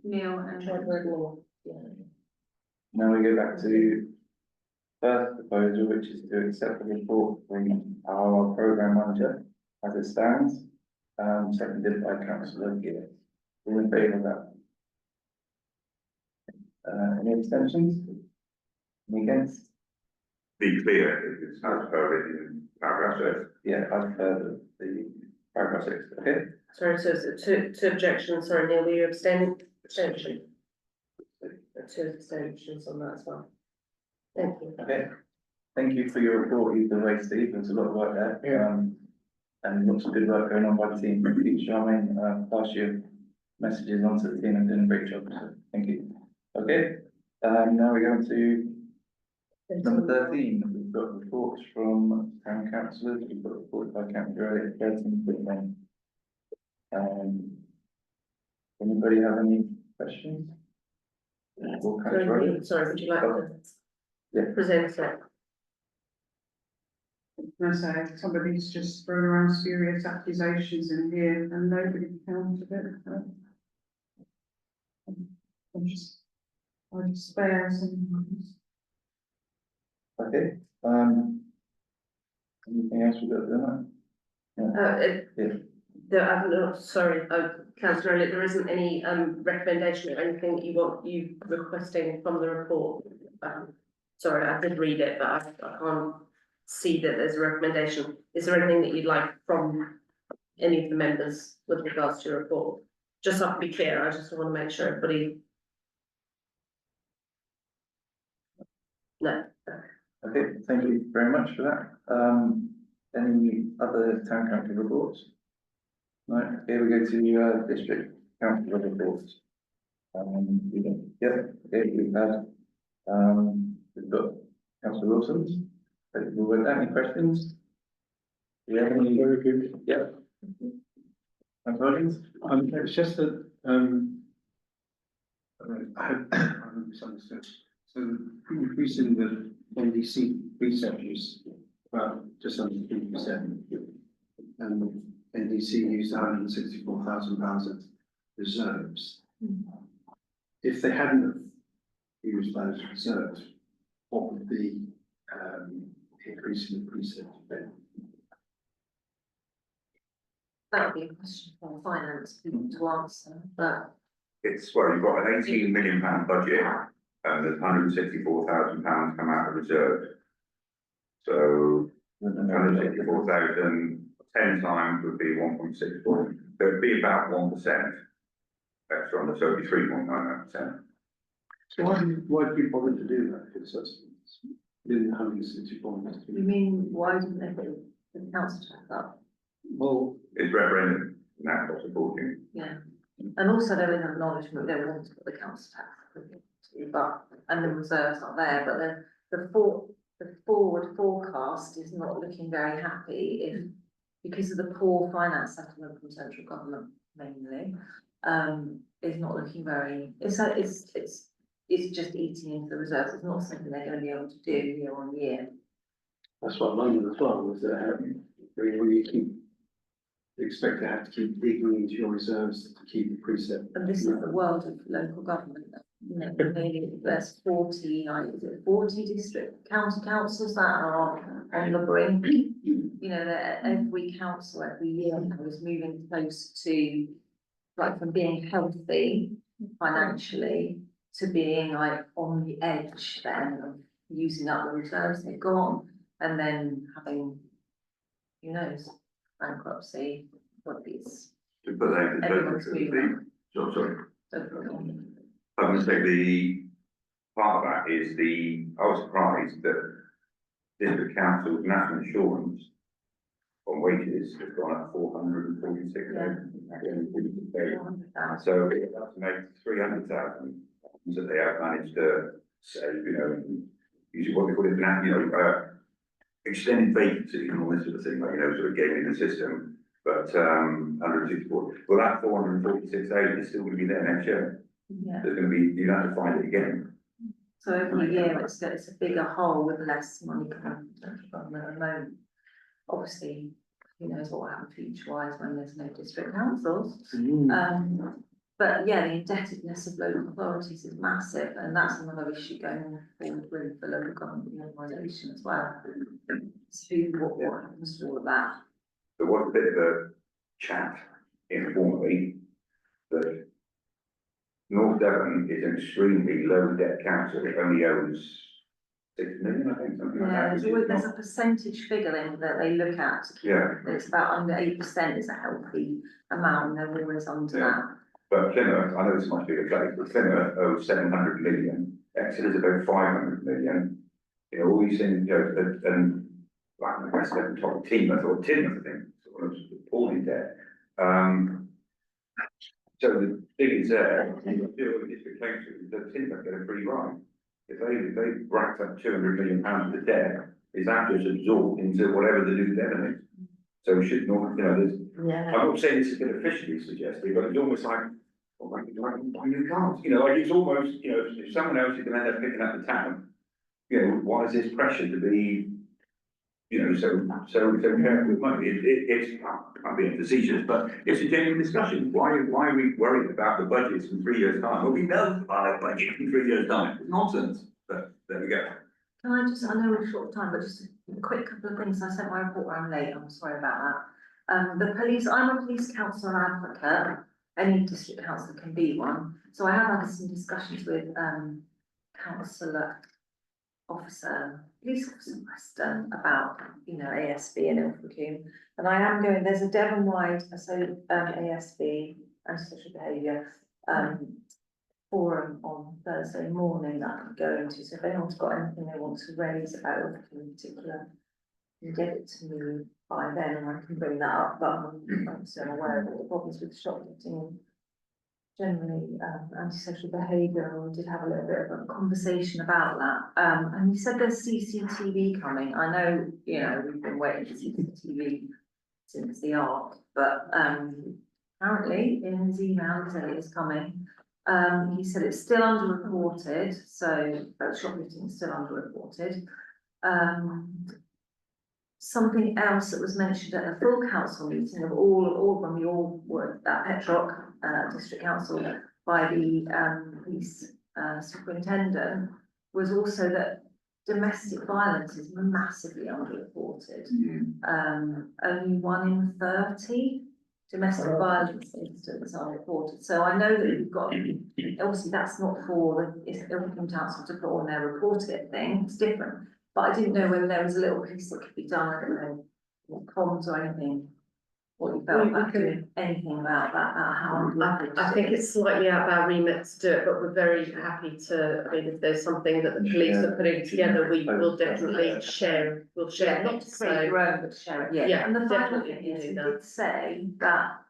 Neil and. Now we go back to first proposal, which is to accept the report from our programme manager as it stands, seconded by councillor Gill. All in favour of that? Any abstentions? Any against? Be clear, it's as per in paragraph 6. Yeah, I've heard of the paragraph 6, okay? Sorry, so two objections, sorry, Neil, were you abstaining? Abstention? Two abstentions on that as well. Thank you. Okay, thank you for your report either way, Steve, there's a lot of work there. And lots of good work going on by the team, keep Charmaine, pass your messages on to the team and doing a great job, so thank you. Okay, now we're going to number 13, we've got reports from town councillors, we've got reports by councillor Elliott, 13. Anybody have any questions? Or councillor Elliott? Sorry, would you like to Yeah. present it? Can I say, somebody's just thrown around spurious accusations in here and nobody counted it. I just spare sometimes. Okay, anything else we've got to do? I'm not, sorry, councillor Elliott, there isn't any, recommendation or anything that you requesting from the report. Sorry, I did read it, but I can't see that there's a recommendation. Is there anything that you'd like from any of the members with regards to your report? Just so I can be clear, I just want to make sure everybody. No. Okay, thank you very much for that. Any other town council reports? No, here we go to, district council reports. Okay, we've had, we've got councillor Wilson. Any questions? Do you have any? Very good. Yeah. Councillor Williams? It's just that, I hope I'm misunderstood. So increasing the NDC researchers, well, just under 3%. And NDC used £164,000 of reserves. If they hadn't used those reserves, what would the increase in the precinct been? That would be a question for finance people to answer, but It's, well, you've got an £18 million budget, and there's £164,000 come out of reserve. So, 164,000, 10 times would be 1.64, so it'd be about 1% extra on the, so it'd be 3.99%. So why did you bother to do that? Because that's within 164. you mean, why didn't they put the council tax up? Well, It's referendum, and that's what's supporting. Yeah, and also there is an acknowledgement they want to put the council tax, but, and the reserves are there, but then the forward forecast is not looking very happy if, because of the poor finance settlement from central government mainly, is not looking very, it's just eating into the reserves, it's not something they're gonna be able to do year on year. that's what London as well, was that when you expect to have to keep digging into your reserves to keep the precept. And this is the world of local government, you know, maybe there's 40, like, is it 40 district county councils that are on the brink? You know, that every council every year now is moving close to like from being healthy financially to being like on the edge then of using up the reserves they've got and then having, who knows, bankruptcy, what these, To put that in everyone's perspective, moving sorry. on. I'm gonna say the part of that is I was surprised that district council's national insurance on wages has gone up 446. So they have to make 300,000 that they have managed to save, usually what they call it, extended vacancies and all this sort of thing, like, sort of gaming the system. But, 164, well, that 446,000 is still gonna be there next year. Yeah, There's gonna be, you have to find it again. so every year it's a bigger hole with less money coming from the moment. Obviously, who knows what will happen future wise when there's no district councils. But yeah, the indebtedness of local authorities is massive, and that's another issue going forward with the local government organisation as well. So what happens to all of that? There was a bit of a chat informally that North Devon is an extremely low debt council. It only owes 6 million, I think, something like Yeah, that. there's which is always, there's not- a percentage figure in that they look at to keep, Yeah. it's about under 8% is a healthy amount, and they're always under Yeah. that. But Plymouth, I know it's a much bigger place, but Plymouth owes 700 million, Exeter's about 500 million. All these things, and like the West Devon top Teignmouth or Teignmouth, I think, sort of appalling debt. So the thing is there, you deal with district council, the Teignmouth get a free ride. If they racked up 200 million pounds of debt, is that just absorbed into whatever the new Devon is? So it should not, there's, Yeah. I'm not saying this has been officially suggested, but it's almost like, well, why you can't, like it's almost, if someone else is gonna end up picking up the tab, why is this pressure to be, so careful with money? I'm being facetious, but it's a genuine discussion. Why are we worried about the budgets in 3 years' time? Well, we know about a budget in 3 years' time. It's nonsense, but there we go. Can I just, I know we're short of time, but just a quick couple of things. I sent my report around late, I'm sorry about that. The police, I'm a police councillor advocate, any district councillor can be one. So I have had some discussions with, councillor officer, police officer Preston about, ASB and Ilfracombe. And I am going, there's a Devon-wide, ASB, antisocial behaviour, forum on Thursday morning that I could go into, so if anyone's got anything they want to raise about Ilfracombe in particular, you can get it to me by then and I can bring that up, but I'm still aware of all the problems with shoplifting. Generally, antisocial behaviour, and we did have a little bit of a conversation about that. And you said there's CCTV coming. I know, we've been waiting for CCTV since the ARC, but apparently in his email he said it is coming. He said it's still underreported, so shoplifting is still underreported. Something else that was mentioned at the full council meeting of all when we all were at Petrock District Council by the police superintendent was also that domestic violence is massively underreported. Only 1 in 30 domestic violence incidents are reported. So I know that we've got, obviously that's not for the Ilfracombe Council to put on their report it thing, it's different. But I didn't know whether there was a little piece that could be done, I don't know, what comms or anything. What you felt about doing anything about that, how. I think it's slightly out of our remit to do it, but we're very happy to, if there's something that the police are putting together, we will definitely share, Not it, to create your own, but to share it. Yeah, And the final definitely thing is, do he that. did say that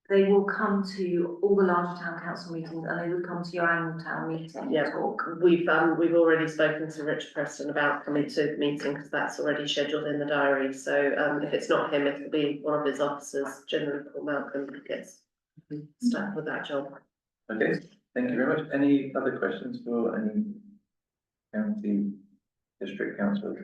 they will come to all the larger town council meetings and they would come to your annual town meeting Yeah. and talk. We've already spoken to Richard Preston about coming to the meeting, because that's already scheduled in the diary, so, if it's not him, it'll be one of his officers, General Paul Malcolm, gets stuck with that job. Okay, thank you very much. Any other questions for any county district council?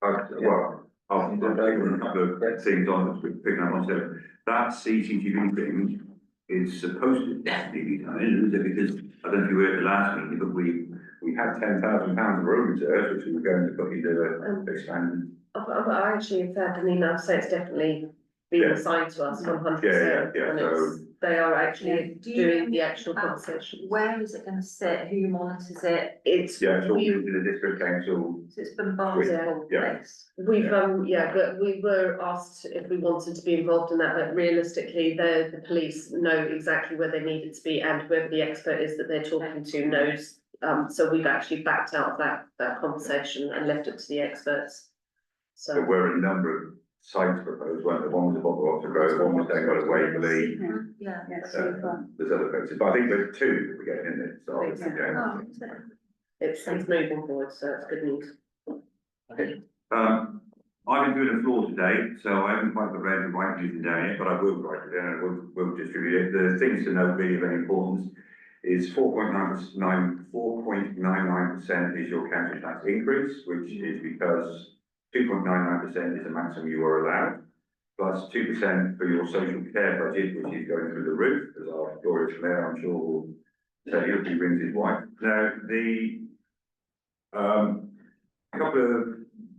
I'll take a couple of things on, picking up on stuff. That CCTV thing is supposed to definitely be done, isn't it? Because I don't know if you were at the last meeting, but we had £10,000 of road reserves, which we were going to put into expanded. I actually have had an email to say it's definitely been Yeah. assigned to us 100%. Yeah, and so it's- they are actually Do you doing the know actual about conversation. Where is it gonna sit? Who monitors it? It's, Yeah, it's all we, into the district council. So it's bombarded Yeah. place. we've, yeah, but we were asked if we wanted to be involved in that, but realistically, the police know exactly where they needed to be and whoever the expert is that they're talking to knows. So we've actually backed out of that conversation and left it to the experts. There So. were a number of sites proposed, weren't there? One was above Oxford Grove, one was down by Waverley. Yeah. There's other places, but I think there's two that we're getting in there, so. Oh, is it? It's moving forward, so it's good news. I've been doing a floor today, so I haven't quite got around to writing it down yet, but I will write it down and we'll distribute it. The things to note really of any importance is 4.99% is your council tax increase, which is because 2.99% is the maximum you are allowed, plus 2% for your social care budget, which is going through the roof, as our glorious mayor, I'm sure, will tell you if he brings his wife. Now, a couple of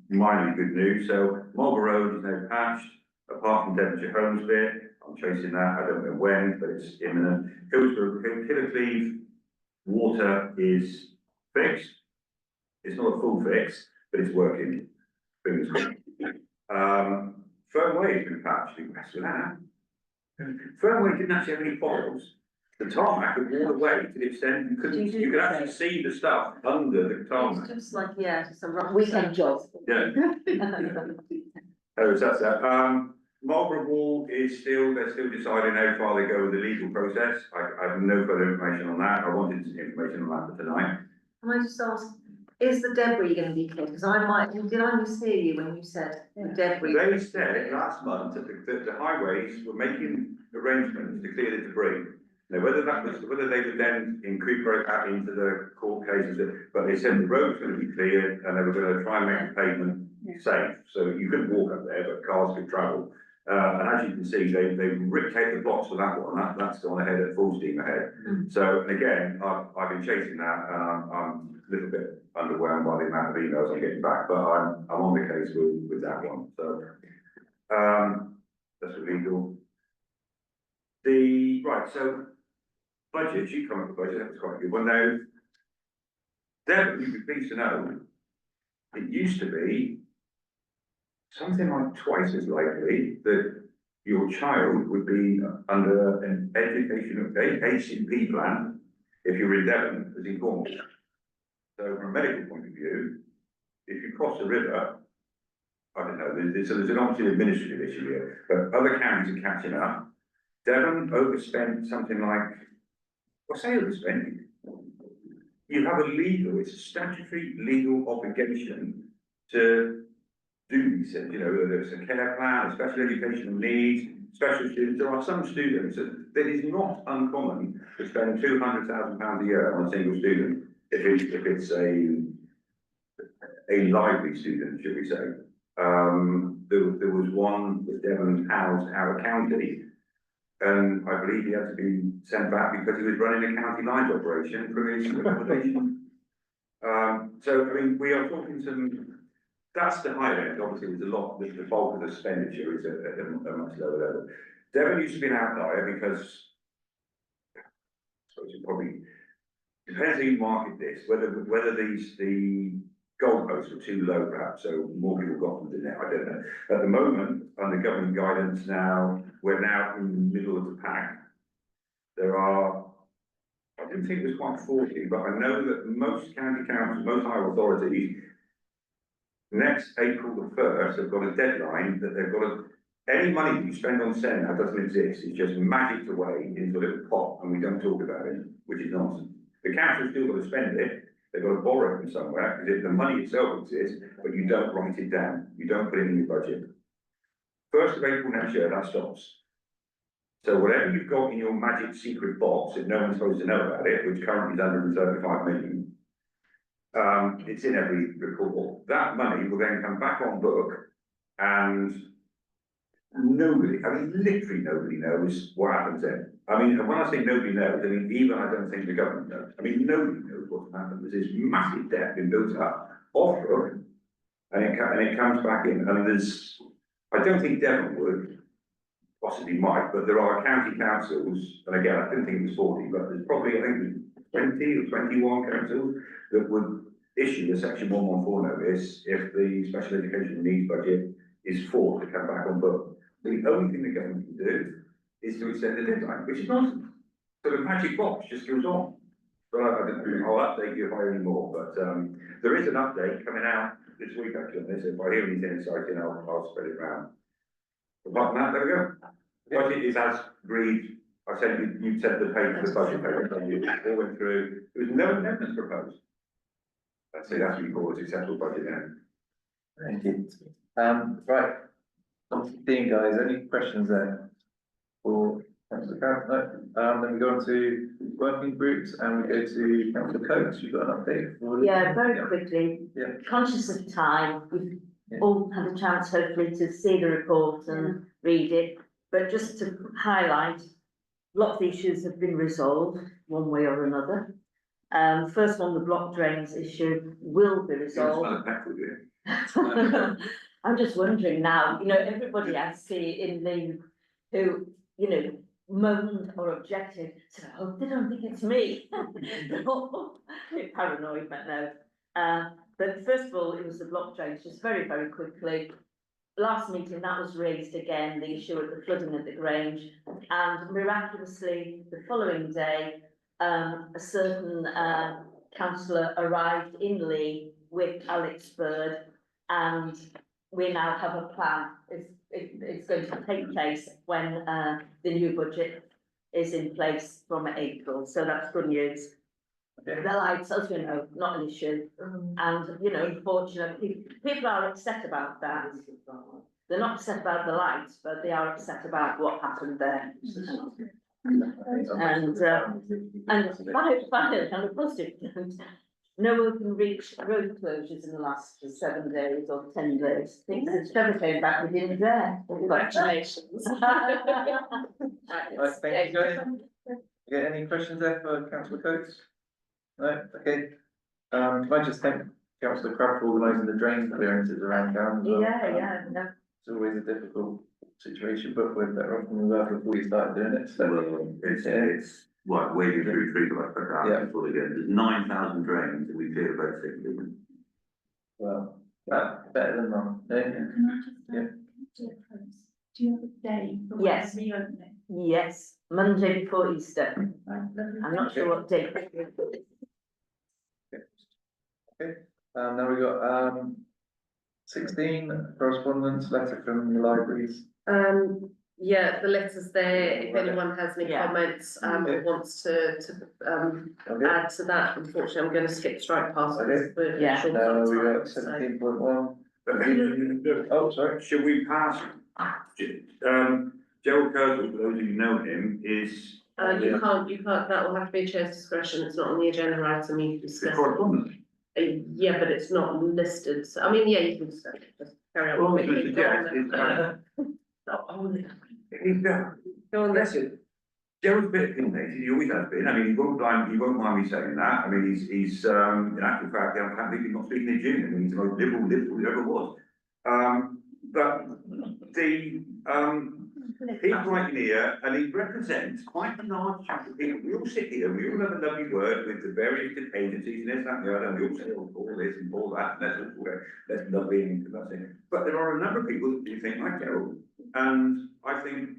minor good news. So Marlborough Road is now patched, apart from Devonshire Homes bit. I'm chasing that. I don't know when, but it's imminent. Killicleve water is fixed. It's not a full fix, but it's working. Fingers crossed. Fernway has been patched in West Lanham. Fernway didn't actually have any potholes. The tarmac had worn away to the extent you could actually see the stuff under the tarmac. It's just like, yeah, just a rough. Weekend job. Yeah. Oh, so that's that. Marlborough Wall is still, they're still deciding how far they go with the legal process. I have no further information on that. I wanted information on that for tonight. Can I just ask, is the debris gonna be cleared? Because I might, did I mishear you when you said the debris? They said last month that the highways were making arrangements to clear the debris. Now, whether they would then incorporate that into the court cases, but they said the road's going to be cleared and they were going to try and make the pavement safe. So you couldn't walk up there, but cars could travel. And as you can see, they ripped out the blocks for that one. That's gone ahead at full steam ahead. So, and again, I've been chasing that and I'm a little bit underwhelmed by the amount of emails I'm getting back, but I'm on the case with that one. So, that's illegal. Right, so budget, you come up with a budget, that was quite a good one. Now, Devon, you'd be pleased to know, it used to be something like twice as likely that your child would be under an educational HCP plan if you're in Devon as in Cornwall. So from a medical point of view, if you cross the river, I don't know, there's an obviously administrative issue here, but other counties are catching up. Devon overspent something like, what's overspending? You have a legal, it's a statutory legal obligation to do these things, you know, whether it's a care plan, a special educational needs, special students. There are some students that is not uncommon to spend £200,000 a year on a single student if it's a lively student, should we say. There was one that Devon housed out of county, and I believe he had to be sent back because he was running a county lines operation for his accommodation. So, I mean, we are talking some, that's the higher end, obviously, there's a lot, the bulk of the expenditure is at a much lower level. Devon used to be an outlier because, I suppose it probably, depends how you market this, whether the goalposts were too low perhaps, so more people got them than that, I don't know. At the moment, under government guidance now, we're now in the middle of the pack. There are, I didn't think it was quite 40, but I know that most county councils, most higher authorities, next April the 1st, have got a deadline that they've got to, any money that you spend on SEN now doesn't exist, it's just magicked away into a little pot and we don't talk about it, which is nonsense. The council's still got to spend it, they've got to borrow it from somewhere, because the money itself exists, but you don't write it down, you don't put it in your budget. 1st of April next year, that stops. So whatever you've got in your magic secret box, that no one's supposed to know about it, which currently is 135 million, it's in every report. That money will then come back on book, and nobody, I mean, literally nobody knows what happens then. I mean, when I say nobody knows, I mean, even I don't think the government knows. I mean, nobody knows what's happened. There's this massive debt been built up off book, and it comes back in. I mean, I don't think Devon would possibly might, but there are county councils, and again, I didn't think it was 40, but there's probably, I think, it was 20 or 21 councils that would issue a section 114 notice if the special education needs budget is forced to come back on book. The only thing the government can do is to extend the deadline, which is nonsense. So the magic box just goes on. But I'll update you if I hear any more, but there is an update coming out this week actually on this. If I hear anything exciting, I'll spread it around. Apart from that, there we go. The budget is as agreed. I said you said the page for the budget paper, and you all went through. There was no amendments proposed. That's it, that's what you call a successful budget then. Thank you. Right, on 15 guys, any questions there? For Councillor Crabbe? No? Then we go on to working groups and we go to Councillor Coates, you've got an update? for- Yeah, very quickly. Yeah. Conscious of time, we've Yeah. all had a chance hopefully to see the report and read it. But just to highlight, a lot of the issues have been resolved one way or another. First one, the block drains issue will be resolved. I'm just wondering now, you know, everybody I see in the, who, you know, moaned or objected, said, I hope they don't think it's me. They're all a bit paranoid, but no. But first of all, it was the block drains, just very, very quickly. Last meeting, that was raised again, the issue of the flooding at the Grange, and miraculously, the following day, a certain councillor arrived in Lee with Alex Bird, and we now have a plan. It's going to take place when the new budget is in place from April, so that's good news. Okay. The lights, as we know, not an issue, and you know, unfortunately, people are upset about that. They're not upset about the lights, but they are upset about what happened there. And finally, on a positive note, no open reach road closures in the last 7 days or 10 days. I think since Trevor came back, we didn't dare. Congratulations. Right, thank you guys. Yeah, any questions there for Councillor Coates? No, okay. Can I just thank Councillor Crabbe for organising the drain clearances around town as well? Yeah, no. It's always a difficult situation, but we're better off than we were before we started doing it, so. Well, it's like wading through trees like that, Yeah. before they get, there's 9,000 drains and we clear about 6 million. Well, better than none. Yeah. Can I just, Yeah. do you have a day for when Yes. it's reopening? Yes, Monday before Easter. Right, lovely. I'm not sure what date. Now we got 16 correspondence letter from the libraries. Yeah, the letter's there, if anyone has any Yeah. comments, or wants to Okay. add to that, unfortunately, I'm gonna skip straight past this. We're Yeah. short Now on we time, got so. 17.1. Oh, sorry. Should we pass, Gerald Kersel, for those of you who know him, is You can't, that will have to be a chair's discretion, it's not on the agenda item, you can the discuss. correspondence. Yeah, but it's not listed, so, I mean, yeah, you can discuss it, just carry on. Well, Go on Mr. Jess, then. Go on, Bless then. it. Gerald's a bit opinionated, he always has been, I mean, he won't mind me saying that, I mean, he's, in actual fact, I can't believe he's not speaking in June, I mean, he's the most liberal he ever was. But the, he's right in here, and he represents quite a large chunk of people, we all sit here, we all have a lovely word with the various different agencies, and this, that, and the other, and we all say, oh, all this and all that, and that's lovely, and that's it. But there are a number of people that you think like Gerald, and I think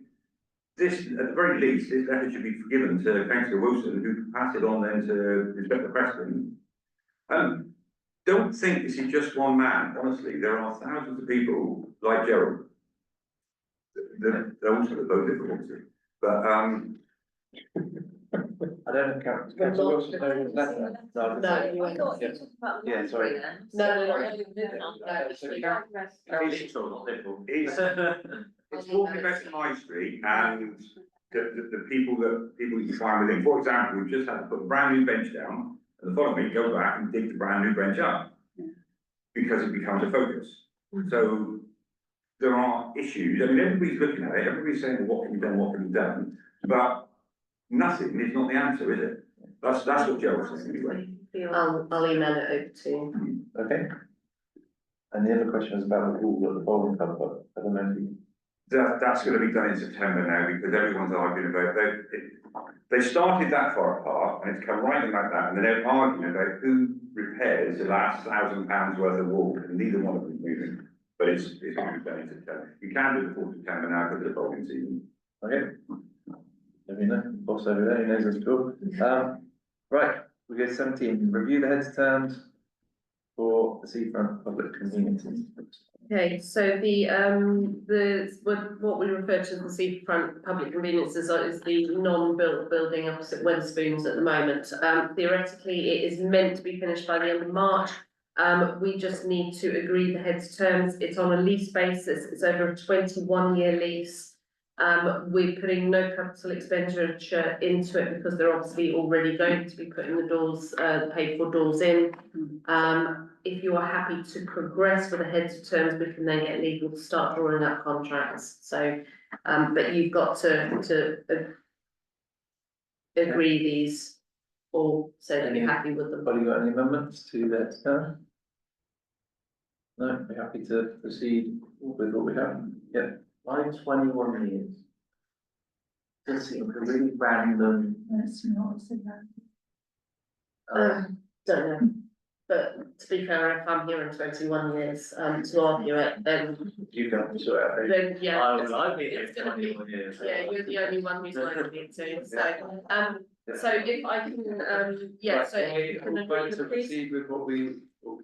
this, at the very least, this letter should be given to Councillor Wilson, who can pass it on then to Inspector Preston. Don't think this is just one man, honestly, there are thousands of people like Gerald. They're also low difficulty, but I don't know, Councillor Wilson, no, letter. No, you won't. Yeah. Yeah, sorry. No. It's walking back to High Street and the people that you find within, for example, we've just had to put a brand new bench down, and the following week go back and dig the brand new bench up. Because it becomes a focus. So there are issues, I mean, everybody's looking at it, everybody's saying, well, what can be done, what can be done? But nothing is not the answer, is it? That's what Gerald's saying anyway. I'll email it over to you. Okay. And the other question was about the pool at the bowling club, but I don't know if you That's gonna be done in September now, because everyone's arguing about, they started that far apart, and it's come right in like that, and they're arguing about who repairs the last £1,000 worth of wall, and neither one of them is moving. But it's gonna be done in September. You can do the 4th of September now because of the following season. Okay. Let me know, boss over there, he knows what's cool. Right, we go to 17, review the heads of terms for the seafront public conveniences. Okay, so what we refer to as the seafront public conveniences is the non-built building opposite Wetherspoons at the moment. Theoretically, it is meant to be finished by the end of March. We just need to agree the heads of terms. It's on a lease basis. It's over a 21-year lease. We're putting no capital expenditure into it because they're obviously already going to be putting the doors, paid for doors in. If you are happy to progress with the heads of terms, we can then get legal to start drawing up contracts. So, but you've got to agree these or say that you're happy with them. Anybody got any amendments to that term? No, we're happy to proceed with what we have. Yeah. Like 21 years. Does seem a really random. That's not so bad. Don't know, but to be fair, if I'm here in 21 years, to argue it, then, You can sort out. then, yeah. I've been here it's gonna be- 21 years. Yeah, you're the only one who's likely to, so if I can, yeah, so if you can We're going agree to with this. proceed with what we've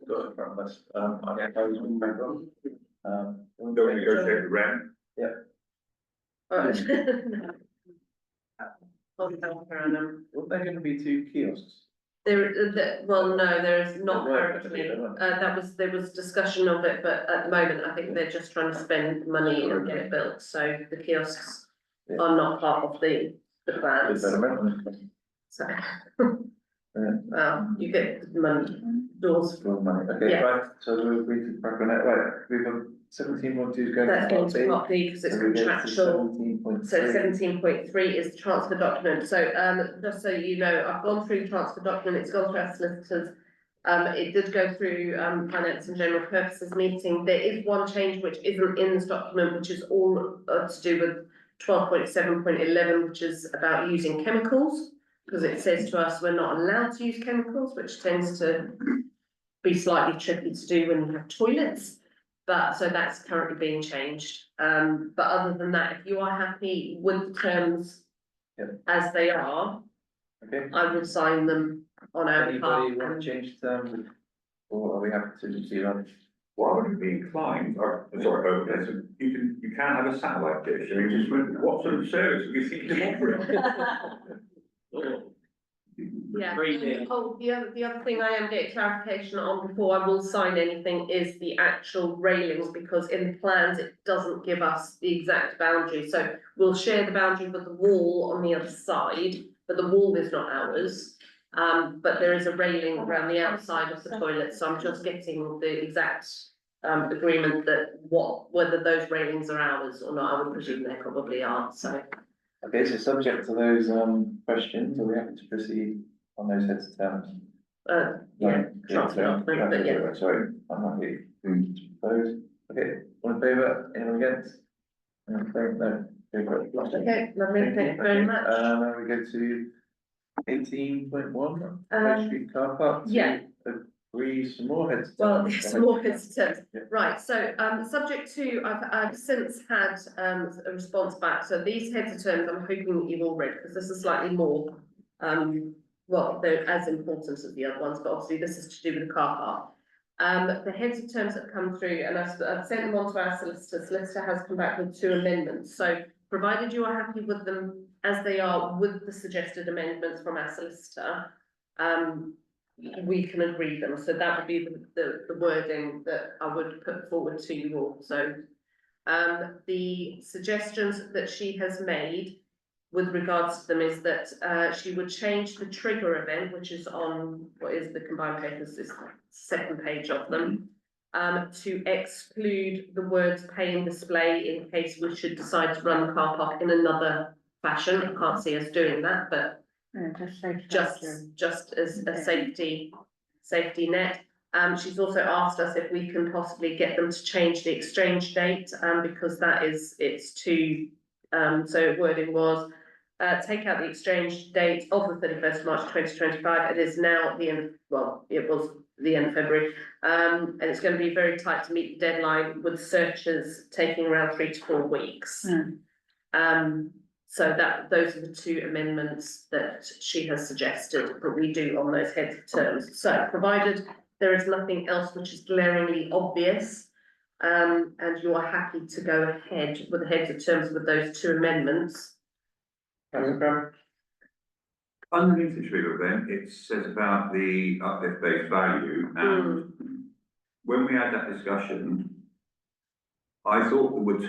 got in front of us. I suppose we can back on. Don't negotiate the rent. Alright. Hold on, Karen, Well, they're gonna be 2 kiosks. well, no, there is not Right, currently, okay. there was discussion of it, but at the moment, I think they're just trying to spend money and get it built, so the kiosks Yeah. are not part of the Good plans, development. so. Yeah. Well, you get money, doors, More money. Okay, Yeah. right, so we'll agree to back on that, right, we've got 17.2 is going that's to going part to B. part B because it's So we go to contractual. 17.3. So 17.3 is the transfer document, so just so you know, I've gone through the transfer document, it's gone through our solicitors. It did go through finance and general purposes meeting, there is one change which isn't in this document, which is all to do with 12.7.11, which is about using chemicals. Because it says to us, we're not allowed to use chemicals, which tends to be slightly tricky to do when you have toilets. But, so that's currently being changed. But other than that, if you are happy with the terms Yep. as they are, Okay, I will sign them on our behalf. anybody want to change terms, or are we happy to proceed on? Why would you be inclined, you can have a satellite dish, I mean, just what sort of service are you thinking of offering? Yeah, Really? oh, the other thing I am getting clarification on before I will sign anything is the actual railings, because in the plans, it doesn't give us the exact boundary, so we'll share the boundary with the wall on the other side, but the wall is not ours. But there is a railing around the outside of the toilet, so I'm just getting the exact agreement that whether those railings are ours or not, I would presume they probably are, so. Okay, so subject to those questions, are we happy to proceed on those heads of terms? Yeah, transfer document, but yeah. Sorry, I'm not here to propose. Okay, all in favour, anyone against? No, okay, great. Okay, lovely, thank you very much. Now we go to 18.1, High Street car park. Yeah. Agree some more heads. of Well, terms. it's more hesitant, Yeah. right, so, subject to, I've since had, a response back, so these heads of terms, I'm hoping that you've all read, because this is slightly more, well, they're as important as the other ones, but obviously this is to do with the car park. The heads of terms that come through, and I've sent them on to our solicitor has come back with 2 amendments, so provided you are happy with them as they are with the suggested amendments from our solicitor, we can agree them, so that would be the wording that I would put forward to you all, so. The suggestions that she has made with regards to them is that, she would change the trigger event, which is on, what is the combined papers, this second page of them. To exclude the words pay and display in case we should decide to run the car park in another fashion, I can't see us doing that, but Yeah, just say. just as a safety net. She's also asked us if we can possibly get them to change the exchange date, because it's too, so wording was, take out the exchange date of the 31st of March 2025. It is now the end, well, it was the end of February. And it's going to be very tight to meet the deadline, with searches taking around 3 to 4 weeks. So those are the two amendments that she has suggested that we do on those heads of terms. So provided there is nothing else which is glaringly obvious, and you are happy to go ahead with the heads of terms with those two amendments. Underneath the trigger event, it says about the uplift base value, and when we had that discussion, I thought there was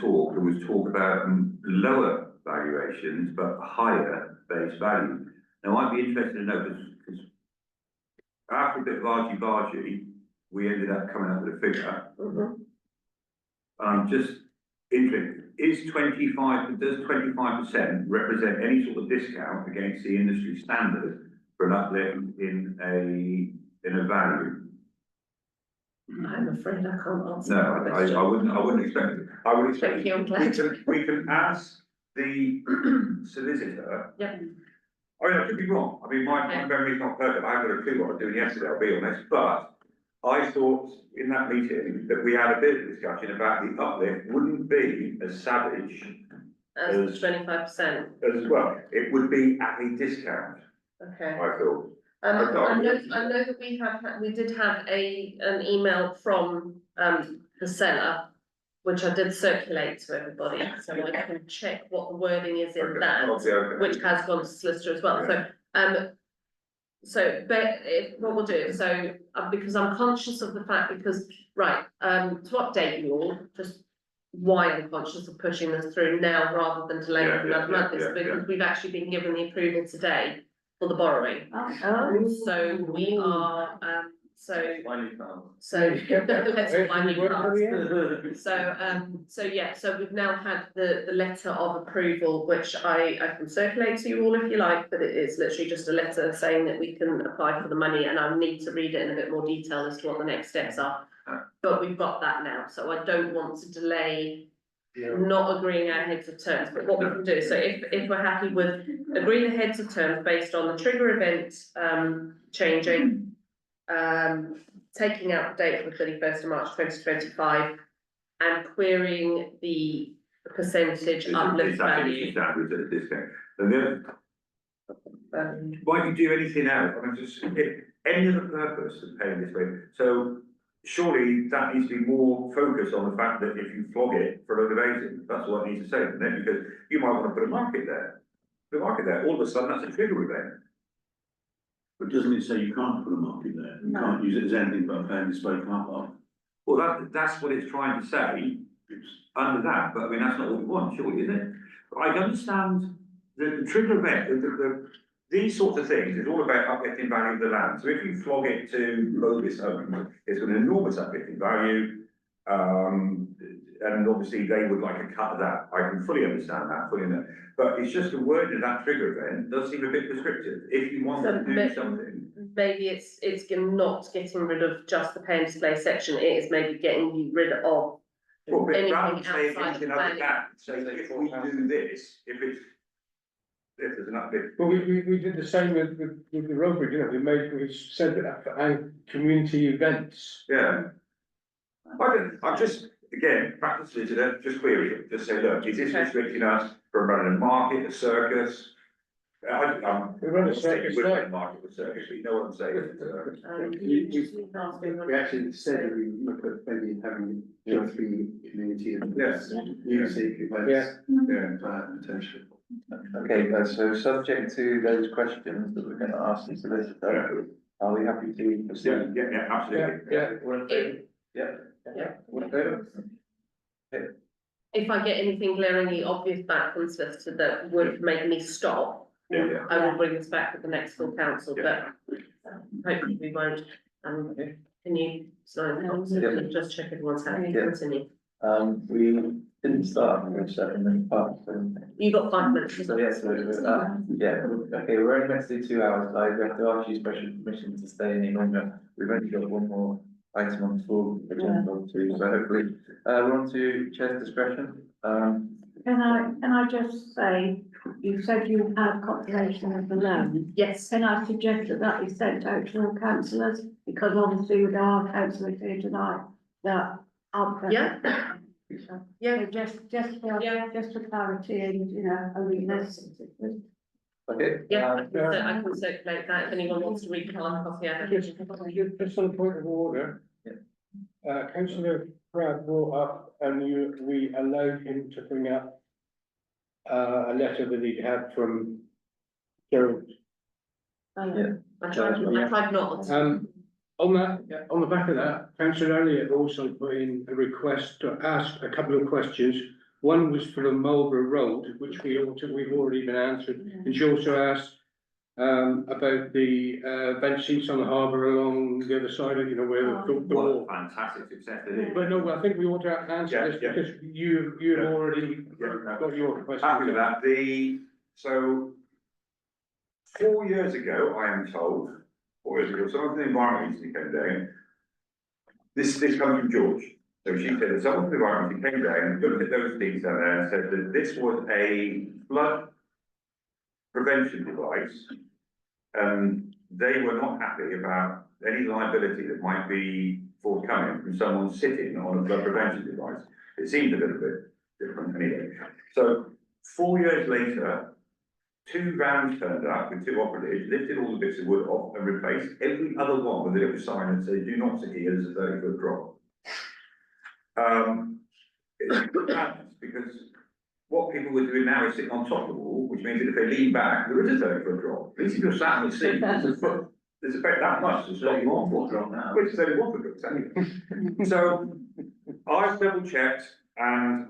talk about lower valuations, but higher base value. Now, I'd be interested to know, because after a bit of argy-bargy, we ended up coming up with a figure. I'm just interested, does 25% represent any sort of discount against the industry standard for an uplift in a value? I'm afraid I can't answer. No, that question. I wouldn't expect it. I would expect Thank you, I'm glad. we can ask the solicitor. Yep. I mean, I could be wrong. I mean, my memory's not perfect. I haven't got a clue what I was doing yesterday, I'll be honest, but I thought in that meeting that we had a bit of discussion about the uplift wouldn't be as savage As 25%. as well. It would be at a discount, Okay. I thought. I know that we did have an email from the seller, which I did circulate to everybody, so I can check what the wording is in that, which has gone to solicitor as well. So what we'll do, because I'm conscious of the fact, because, right, to update you all, just why I'm conscious of pushing this through now rather than delaying it another month, is because we've actually been given the approval today for the borrowing. So we are, so let's so we've now had the letter of approval, which I can circulate to you all if you like, but it is literally just a letter saying that we can apply for the money, and I need to read it in a bit more detail as to what the next steps are. But we've got that now, so I don't want to delay not agreeing our heads of terms, but what we can do, so if we're happy with agreeing the heads of terms based on the trigger event changing, taking out the date for the 31st of March 2025, and querying the percentage uplift value. Standards at a discount. And then, why do you do anything else? I mean, just any other purpose of paying this way? So surely that needs to be more focused on the fact that if you flog it for motivation, that's what it needs to say, isn't it? Because you might want to put a market there. All of a sudden, that's a trigger event. But doesn't it say you can't put a market there? You can't use it as anything but a fair and bespoke car park? Well, that's what it's trying to say, it's under that, but I mean, that's not what we want, surely, is it? But I understand the trigger event, these sorts of things, is all about uplifting value of the land. So if you flog it to Mobius Home, it's got an enormous uplifting value. And obviously they would like a cut of that. I can fully understand that, but it's just the word of that trigger event does seem a bit prescriptive. If you want to do something. Maybe it's not getting rid of just the pay and display section, it is maybe getting rid of Well, but anything rather than saying outside anything the other than value. that, say if we do this, if there's an uplift. Well, we did the same with the Rotary, you know, we said that for community events. Yeah. I'm just, again, practice solicitor, just query it, just say, look, is this restricting us from running a market, a circus? We run a circus, We right? run a market, a circus, but you know what I'm saying? We actually said that we look at maybe having 2 or 3 community events, music events, potentially. Okay, so subject to those questions that we're going to ask the solicitor, are we happy to proceed? Yeah, absolutely. If I get anything glaringly obvious back from solicitor that would make me stop, I will bring this back at the next full council, but hopefully we won't. Can you just check everyone's happy, continue? We didn't start with 7 minutes past, so. You got 5 minutes. So yes, okay, we're only meant to do 2 hours, so I have to ask you special permission to stay any longer. We've only got one more item on full agenda too, so hopefully, we're on to chair's discretion. Can I just say, you said you had confirmation of the loan. Yes, Can I suggest that that is sent out to all councillors, because obviously there are councillors here tonight that aren't present. yeah, So Yeah. just for clarity and, you know, awareness. Okay. yeah, I can circulate that if anyone wants to read my copy. I Just on a point of order. Councillor Crab brought up and we allowed him to bring up a letter that he'd had from Gerald. I tried not. On that, on the back of that, councillor Elliott also put in a request to ask a couple of questions. One was for the Marlborough Road, which we've already been answered, and she also asked about the bench seats on the harbour along the other side of, you know, where the What wall. a fantastic success it is. But no, I think we ought to answer this Yeah, yeah. because you've Yeah. already Yeah. got your question. Happy with that, so 4 years ago, I am told, 4 years ago, someone from the environment agency came down. This comes from George, so she said that someone from the environment agency came down and looked at those things down there and said that this was a flood prevention device. They were not happy about any liability that might be forthcoming from someone sitting on a flood prevention device. It seemed a little bit different anyway. So 4 years later, 2 vans turned up with 2 operatives, lifted all the bits of wood off and replaced every other one with a little sign that said, "Do not sit here, there's a 30-foot drop." It's good balance because what people were doing now is sitting on top of the wall, which means that if they lean back, there is a 30-foot drop. At least if you're sat on the seat, there's about that much, there's 31-foot drop now, which is 31-foot drop. So I've double checked, and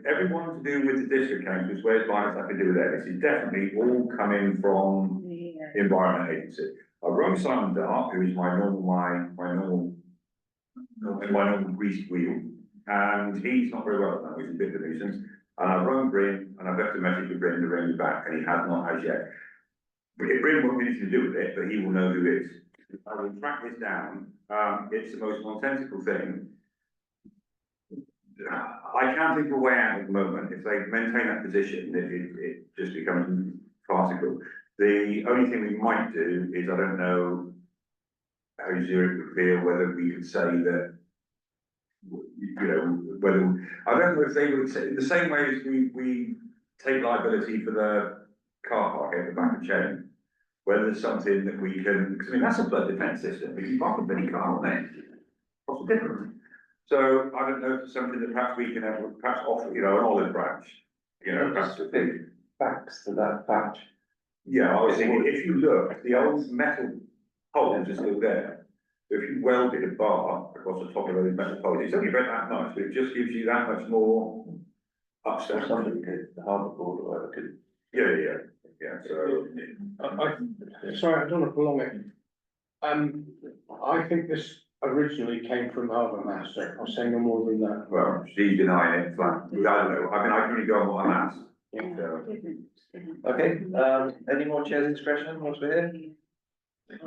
everyone to do with the district council swears by it's nothing to do with that. This is definitely all coming from the Environment Agency. I rung Simon Dart, who is my normal greased wheel, and he's not very well at that, which is a bit of a nuisance. And I rung Bryn, and I've left a message with Bryn to ring me back, and he has not as yet. Bryn won't be anything to do with it, but he will know who it is. I will track this down. It's the most nonsensical thing. I can't think of a way out at the moment. If they maintain that position, it just becomes farcical. The only thing we might do is, I don't know how Zurich would feel, whether we could say that, you know, whether, I don't know if they would say, in the same way as we take liability for the car park at the back of Chain, whether there's something that we can, because I mean, that's a flood defence system, if you park a mini car on it, what's the difference? So I don't know if it's something that perhaps we can have, perhaps offer, you know, an olive branch, you know, perhaps a big. Backs to that patch. Yeah, I was thinking, if you look, the old metal poles are still there. So if you welded a bar across the top of those metal poles, it's only about that much, but it just gives you that much more upstairs. Or somebody could, the harbour board or whatever could. Yeah, so. Sorry, I don't want to prolong it. I think this originally came from Harbour Master. I'll say no more than that. Well, she's denying it, flat. I don't know, I mean, I can only go on what I'm asked. So, Okay, any more chair's discretion whilst we're here?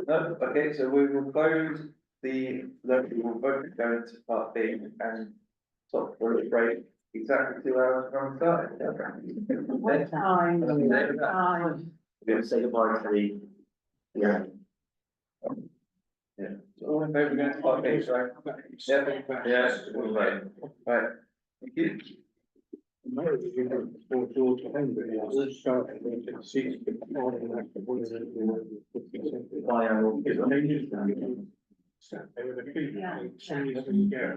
No, okay, so we will close we will both go into part B and stop for a break exactly 2 hours from start. What time? What time? We're gonna say goodbye to the. Yeah. Yeah, so all in favour, we're going to part B, right? Yeah, yes, all in favour. Right, thank you. Yeah.